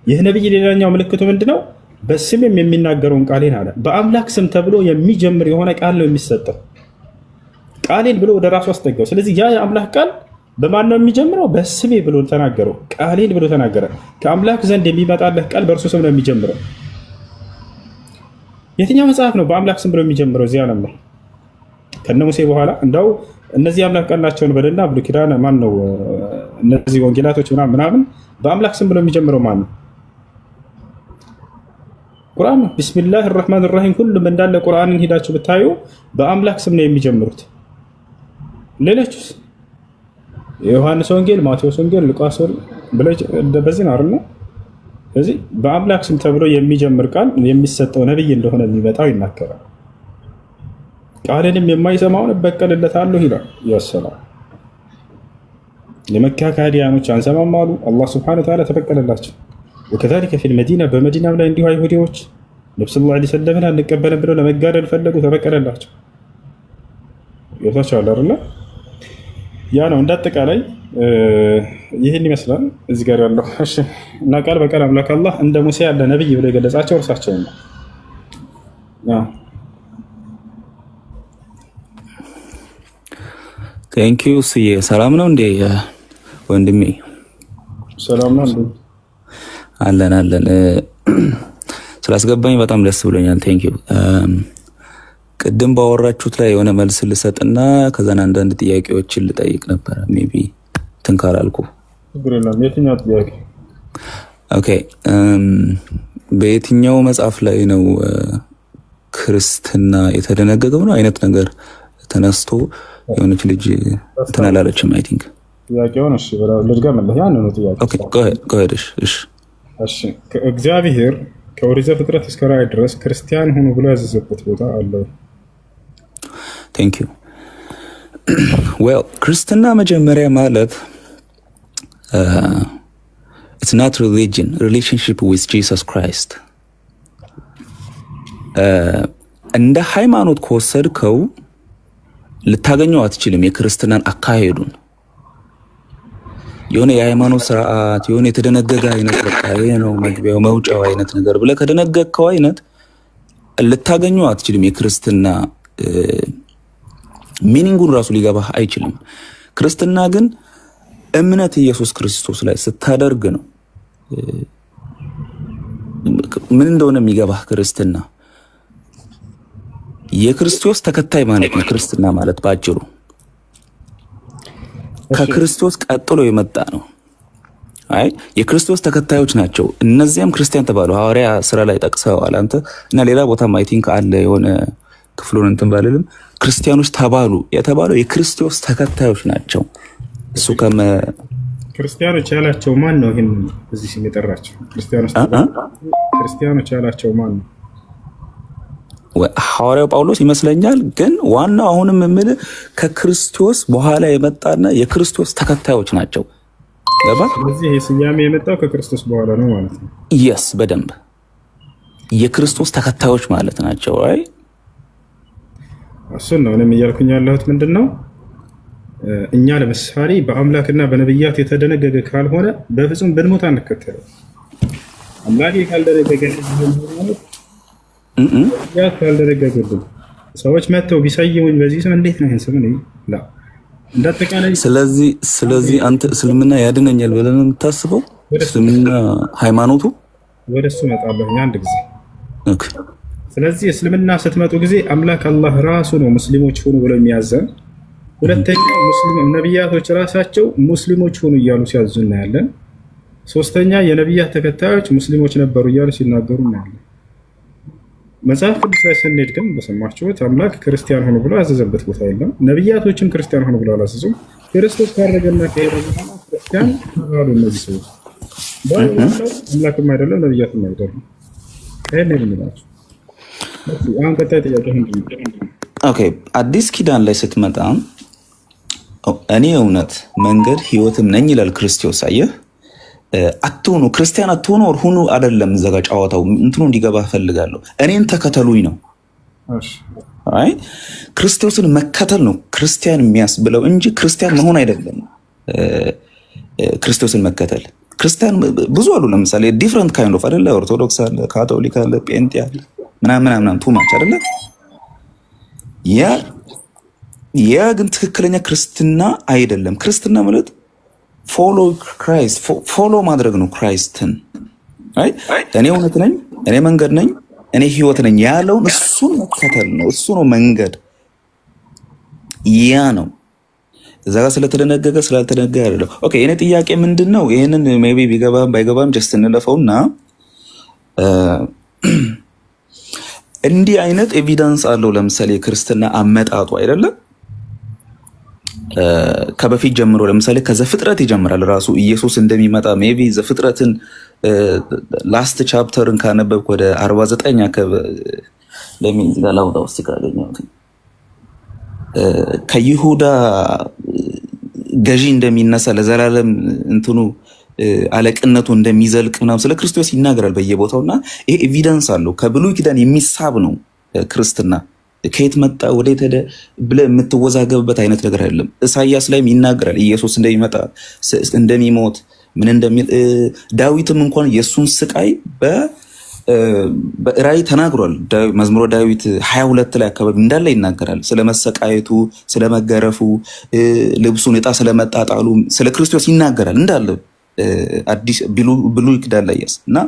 ይህ ነብይ ሌላኛው ምልክቱ ምንድነው? በስሜም የሚናገረውን ቃሌን አለ። በአምላክ ስም ተብሎ የሚጀምር የሆነ ቃል ነው የሚሰጠው። ቃሌን ብሎ ወደ ራሱ አስጠጋው። ስለዚህ ያ የአምላክ ቃል በማን ነው የሚጀምረው? በስሜ ብሎ ተናገረው። ቃሌን ብሎ ተናገረ። ከአምላክ ዘንድ የሚመጣልህ ቃል በእርሱ ስም ነው የሚጀምረው። የትኛው መጽሐፍ ነው በአምላክ ስም ብሎ የሚጀምረው? እዚህ ዓለም ነው ከነ ሙሴ በኋላ እንደው እነዚህ አምላክ ቃል ናቸውን በደና ብሉይ ኪዳን ማን ነው? እነዚህ ወንጌላቶች ምናምን በአምላክ ስም ብሎ የሚጀምረው ማን ነው? ቁርአን ነው። ቢስሚላህ الرحمن الرحيم ሁሉም እንዳለ ቁርአንን ሄዳችሁ ብታዩ በአምላክ ስም ነው የሚጀምሩት። ሌሎችስ የዮሐንስ ወንጌል፣ ማቴዎስ ወንጌል፣ ሉቃስ በዚህ ነው አይደል? ስለዚህ በአምላክ ስም ተብሎ የሚጀምር ቃል የሚሰጠው ነብይ እንደሆነ የሚመጣው ይናገራል። ቃልንም የማይሰማውን እበቀልለታለሁ ይላል። ያሰላም የመካ ካዲያኖች አንሰማም አሉ። አላህ ሱብሓነሁ ወተዓላ ተበቀለላቸው። وكذلك في المدينة በመዲናም ላይ እንዲሁ አይሁዲዎች ነብዩ ሰለላሁ ዐለይሂ ወሰለም አንቀበልም ብለው ለመጋደል ፈለጉ። ተበቀለላቸው። ይወታቻው አይደል? ያ ነው እንዳጠቃላይ ይሄን ይመስላል እዚህ ጋር ያለው። እሺ እና ቃል በቃል አምላክ አላህ እንደ ሙሴ ያለ ነብይ ብሎ የገለጻቸው እርሳቸው ነው። ቴንክ ዩ ሲዬ ሰላም ነው እንዴ ወንድሜ? ሰላም ነው እንዴ? አለን ስላስገባኝ በጣም ደስ ብሎኛል። ቴንክ ዩ። ቅድም ባወራችሁት ላይ የሆነ መልስ ልሰጥና ከዛን አንዳንድ ጥያቄዎችን ልጠይቅ ነበር። ሜቢ ትንካራልኩ ግሬና የትኛው ጥያቄ? ኦኬ በየትኛው መጽሐፍ ላይ ነው ክርስትና የተደነገገው ነው አይነት ነገር ተነስቶ የሆነች ልጅ ተናላለችም አይ ቲንክ ጥያቄውን እሺ ልድገምልህ። ያን ነው ጥያቄ። ኦኬ go ahead እሺ እግዚአብሔር ከኦሪት ዘፍጥረት እስከ ራዕይ ድረስ ክርስቲያን ሆኖ ብሎ ያዘዘበት ቦታ አለ? ቴንክ ዩ። ዌል ክርስትና መጀመሪያ ማለት it's not religion, relationship with Jesus Christ እንደ ሃይማኖት ከወሰድከው ልታገኘው አትችልም። የክርስትናን አካሄዱን የሆነ የሃይማኖት ስርዓት የሆነ የተደነገገ አይነት በቃ ይሄ ነው መግቢያው መውጫው አይነት ነገር ብለህ ከደነገግከው አይነት ልታገኘው አትችልም። የክርስትና ሚኒንጉን ራሱ ሊገባህ አይችልም። ክርስትና ግን እምነት ኢየሱስ ክርስቶስ ላይ ስታደርግ ነው ምን እንደሆነ የሚገባህ። ክርስትና የክርስቶስ ተከታይ ማለት ነው። ክርስትና ማለት ባጭሩ ከክርስቶስ ቀጥሎ የመጣ ነው። አይ የክርስቶስ ተከታዮች ናቸው እነዚያም ክርስቲያን ተባሉ። ሐዋርያ ስራ ላይ ጠቅሰዋል አንተ እና ሌላ ቦታም አይ ቲንክ አለ የሆነ ክፍሉን እንትን ባልልም ክርስቲያኖች ተባሉ የተባለው የክርስቶስ ተከታዮች ናቸው። እሱ ክርስቲያኖች ያላቸው ማን ነው? ይሄን እዚህ ሲል የጠራቸው ክርስቲያኖች ያላቸው ማን ነው? ሐዋርያው ጳውሎስ ይመስለኛል። ግን ዋናው አሁንም የምልህ ከክርስቶስ በኋላ የመጣና የክርስቶስ ተከታዮች ናቸው። ገባ? ስለዚህ ይሄ ስያሜ የመጣው ከክርስቶስ በኋላ ነው ማለት ነው። yes በደንብ የክርስቶስ ተከታዮች ማለት ናቸው። አይ እሱን ነው እኔም እያልኩኝ ያለሁት ምንድነው እኛ ለምሳሌ በአምላክና በነብያት የተደነገገ ካልሆነ በፍጹም ብንሞት አንከተለው። አምላክ ካልደነገገ ማለት ያ ካልደረገገልን ሰዎች መተው ቢሰይሙኝ በዚህ ስም እንዴት ነው ይሄን ስም ነው ላ እንደተቃላይ። ስለዚህ አንተ እስልምና ያድነኛል ብለህ ነው የምታስበው? እስልምና ሃይማኖቱ ወደሱ መጣለሁ አንድ ጊዜ። ኦኬ ስለዚህ እስልምና ስትመጡ ጊዜ አምላክ አላህ ራሱ ነው ሙስሊሞች ሆኑ ብሎ የሚያዘን። ሁለተኛ ሙስሊም ነብያቶች ራሳቸው ሙስሊሞች ሆኑ እያሉ ሲያዙና ያለን። ሶስተኛ የነብያት ተከታዮች ሙስሊሞች ነበሩ እያሉ ሲናገሩ እናያለን። መጽሐፍ ቅዱስ ላይ ስንሄድ ግን በሰማችሁት አምላክ ክርስቲያን ሆኖ ብሎ ያዘዘበት ቦታ የለም። ነብያቶችም ክርስቲያን ሆኖ ብሎ አላዘዙም። ክርስቶስ ካረገና ከሄደ በኋላ ክርስቲያን ተባሉ እነዚህ ሰዎች። አምላክም አይደለም ነብያትም አይደለም። ይሄን ነው የሚላቸው። አሁን ቀጣይ ጥያቄ ምንድን ነው? ኦኬ አዲስ ኪዳን ላይ ስትመጣ እኔ እውነት መንገድ ህይወትም ነኝ ይላል ክርስቶስ። አየህ አትሁኑ ክርስቲያን አትሁኑ ሁኑ አይደለም ዘጋ ጫዋታው እንትኑ እንዲገባ ፈልጋለሁ እኔን ተከተሉኝ ነው አይ ክርስቶስን መከተል ነው ክርስቲያን የሚያስብለው እንጂ ክርስቲያን መሆን አይደለም ክርስቶስን መከተል ክርስቲያን ብዙ አሉ ለምሳሌ ዲፈረንት ካይንድ ኦፍ አይደለ ኦርቶዶክስ አለ ካቶሊክ አለ ጴንጤ አለ ምናምን ቱማች አይደለ ያ ግን ትክክለኛ ክርስትና አይደለም ክርስትና ማለት ፎሎ ክራይስት ፎሎ ማድረግ ነው ክራይስትን አይ እኔ እውነት ነኝ እኔ መንገድ ነኝ እኔ ህይወት ነኝ ያለው እሱን መከተል ነው እሱ ነው መንገድ ያ ነው እዛጋ ስለተደነገገ ስላልተደነገገ አይደለም ኦኬ እኔ ጥያቄ ምንድነው ይሄንን ሜቢ ቢገባም ባይገባም ጀስት እንለፈውና እንዲህ አይነት ኤቪደንስ አለው ለምሳሌ ክርስትና አመጣጡ አይደለም ከበፊት ጀምሮ ለምሳሌ ከዘፍጥረት ይጀምራል ራሱ ኢየሱስ እንደሚመጣ ሜቢ ዘፍጥረትን ላስት ቻፕተርን ካነበብኩ ወደ 49 አከብ ለምን ጋላውጣው ሲካገኘው ከይሁዳ ገዢ እንደሚነሳ ለዘላለም እንትኑ አለቅነቱ እንደሚዘልቅ ምናም ስለ ክርስቶስ ይናገራል በየቦታውና ይሄ ኤቪደንስ አለው ከብሉይ ኪዳን የሚሳብ ነው ክርስትና ከየት መጣ ወዴት ሄደ ብለ የምትወዛገብበት አይነት ነገር አይደለም ኢሳይያስ ላይም ይናገራል ኢየሱስ እንደሚመጣ እንደሚሞት ምን እንደሚል ዳዊትም እንኳን የሱን ስቃይ በራእይ ተናግሯል መዝሙረ ዳዊት 22 ላይ አካባቢ እንዳለ ይናገራል ስለመሰቃየቱ ስለመገረፉ ልብሱን ዕጣ ስለመጣጣሉ ስለ ክርስቶስ ይናገራል እንዳለ አዲስ ብሉይ ኪዳን ላይ እና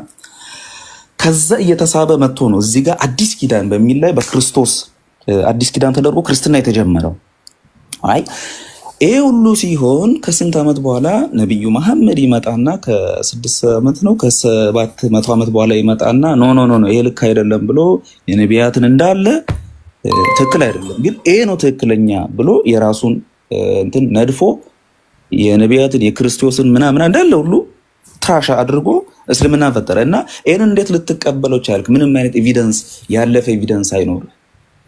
ከዛ እየተሳበ መጥቶ ነው እዚህ ጋር አዲስ ኪዳን በሚል ላይ በክርስቶስ አዲስ ኪዳን ተደርጎ ክርስትና የተጀመረው አይ ይሄ ሁሉ ሲሆን ከስንት አመት በኋላ ነብዩ መሐመድ ይመጣና ከ6 አመት ነው ከ700 አመት በኋላ ይመጣና ኖ ይሄ ልክ አይደለም ብሎ የነቢያትን እንዳለ ትክክል አይደለም ግን ይሄ ነው ትክክለኛ ብሎ የራሱን እንትን ነድፎ የነቢያትን የክርስቶስን ምናምን እንዳለ ሁሉ ትራሻ አድርጎ እስልምና ፈጠረና ይሄን እንዴት ልትቀበለው ቻልክ ምንም አይነት ኤቪደንስ ያለፈ ኤቪደንስ አይኖር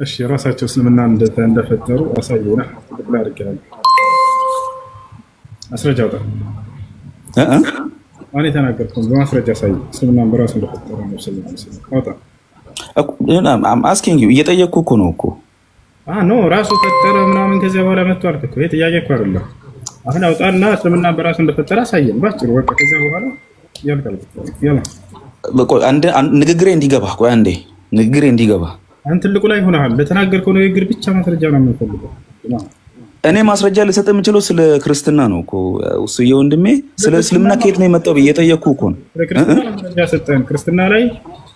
እሺ ራሳቸው እስልምና እንደፈጠሩ አሳየውና ተብላ አድርገናል አስረጃው አኔ ተናገርኩኝ በማስረጃ አሳይ እስልምና በራሱ እንደፈጠሩ ነው ስለዚህ I'm asking you እየጠየቅኩ እኮ ነው እኮ ኖ ራሱ ፈጠረ ምናምን ከዛ በኋላ መጥቷል እኮ ይሄ ጥያቄ እኮ አይደለም አሁን አውጣና እስልምና በራሱ እንደፈጠረ አሳየን ባጭሩ በቃ ከዛ በኋላ ያልቃል ያላ አንድ ንግግሬ እንዲገባ ቆይ አንዴ ንግግሬ እንዲገባ አንተ ትልቁ ላይ ሆነሃል ለተናገርከው ንግግር ብቻ ማስረጃ ነው የምፈልገው እኔ ማስረጃ ልሰጥ የምችለው ስለ ክርስትና ነው እኮ እሱ የወንድሜ ስለ እስልምና ከየት ነው የመጣው በየጠየቅኩ እኮ ነው ክርስትና ሰጠን ክርስትና ላይ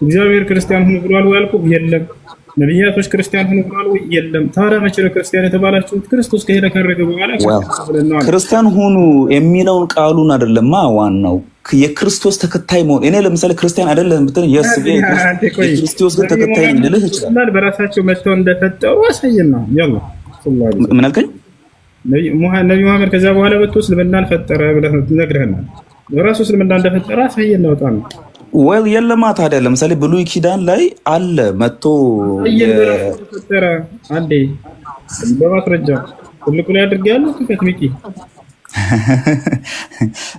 እግዚአብሔር ክርስቲያን ሆኖ ብሏል ያልኩ የለም ነብያቶች ክርስቲያን ሆኖ ብሏል የለም ታዲያ መቼ ነው ክርስቲያን የተባላችሁት ክርስቶስ ከሄደ ከረገ በኋላ ክርስቲያን ሆኖ የሚለውን ቃሉን አይደለም ዋናው የክርስቶስ ተከታይ መሆን እኔ ለምሳሌ ክርስቲያን አይደለም ብትል የክርስቶስ ግን ተከታይ ልልህ ይችላል በራሳቸው መጥተው እንደፈጠሩ አሳየና ያላ ምን አልከኝ ነብዩ መሐመድ ከዛ በኋላ ወጥቶ እስልምናን ፈጠረ ብለህ ነግረህናል በራሱ እስልምና እንደፈጠረ አሳየና ወጣን ወል የለማ ታዲያ ለምሳሌ ብሉይ ኪዳን ላይ አለ መጥቶ ፈጠረ አንዴ በማስረጃ ትልቁ ላይ አድርገያለሁ ከፈት ሚቂ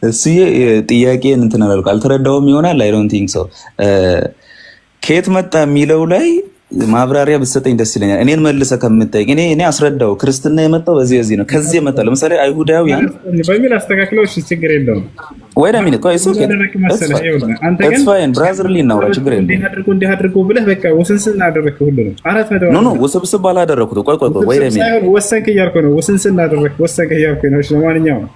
እሱ ጥያቄን እንትን አላልኩ አልተረዳውም ይሆናል I don't think so ከየት መጣ የሚለው ላይ ማብራሪያ ብትሰጠኝ ደስ ይለኛል እኔን መልሰ ከምትጠይቅ እኔ አስረዳው ክርስትና የመጣው በዚህ ነው ከዚህ መጣ ለምሳሌ አይሁዳውያን በሚል አስተካክለው ችግር የለውም ወይ ደም ነው ቆይሶ አንተ ግን ፋይን ብራዘርሊ ነው ችግር የለም እንዲህ አድርጎ ብለህ በቃ ወሰንስን አደረክ ሁሉ ነው አራት መደው ኖ ወሰብስብ ባላደረኩት ቆይ ወይ ደም ወሰንክ እያልኩ ነው ወሰንስን አደረክ ወሰንክ እያልኩ ነው ለማንኛውም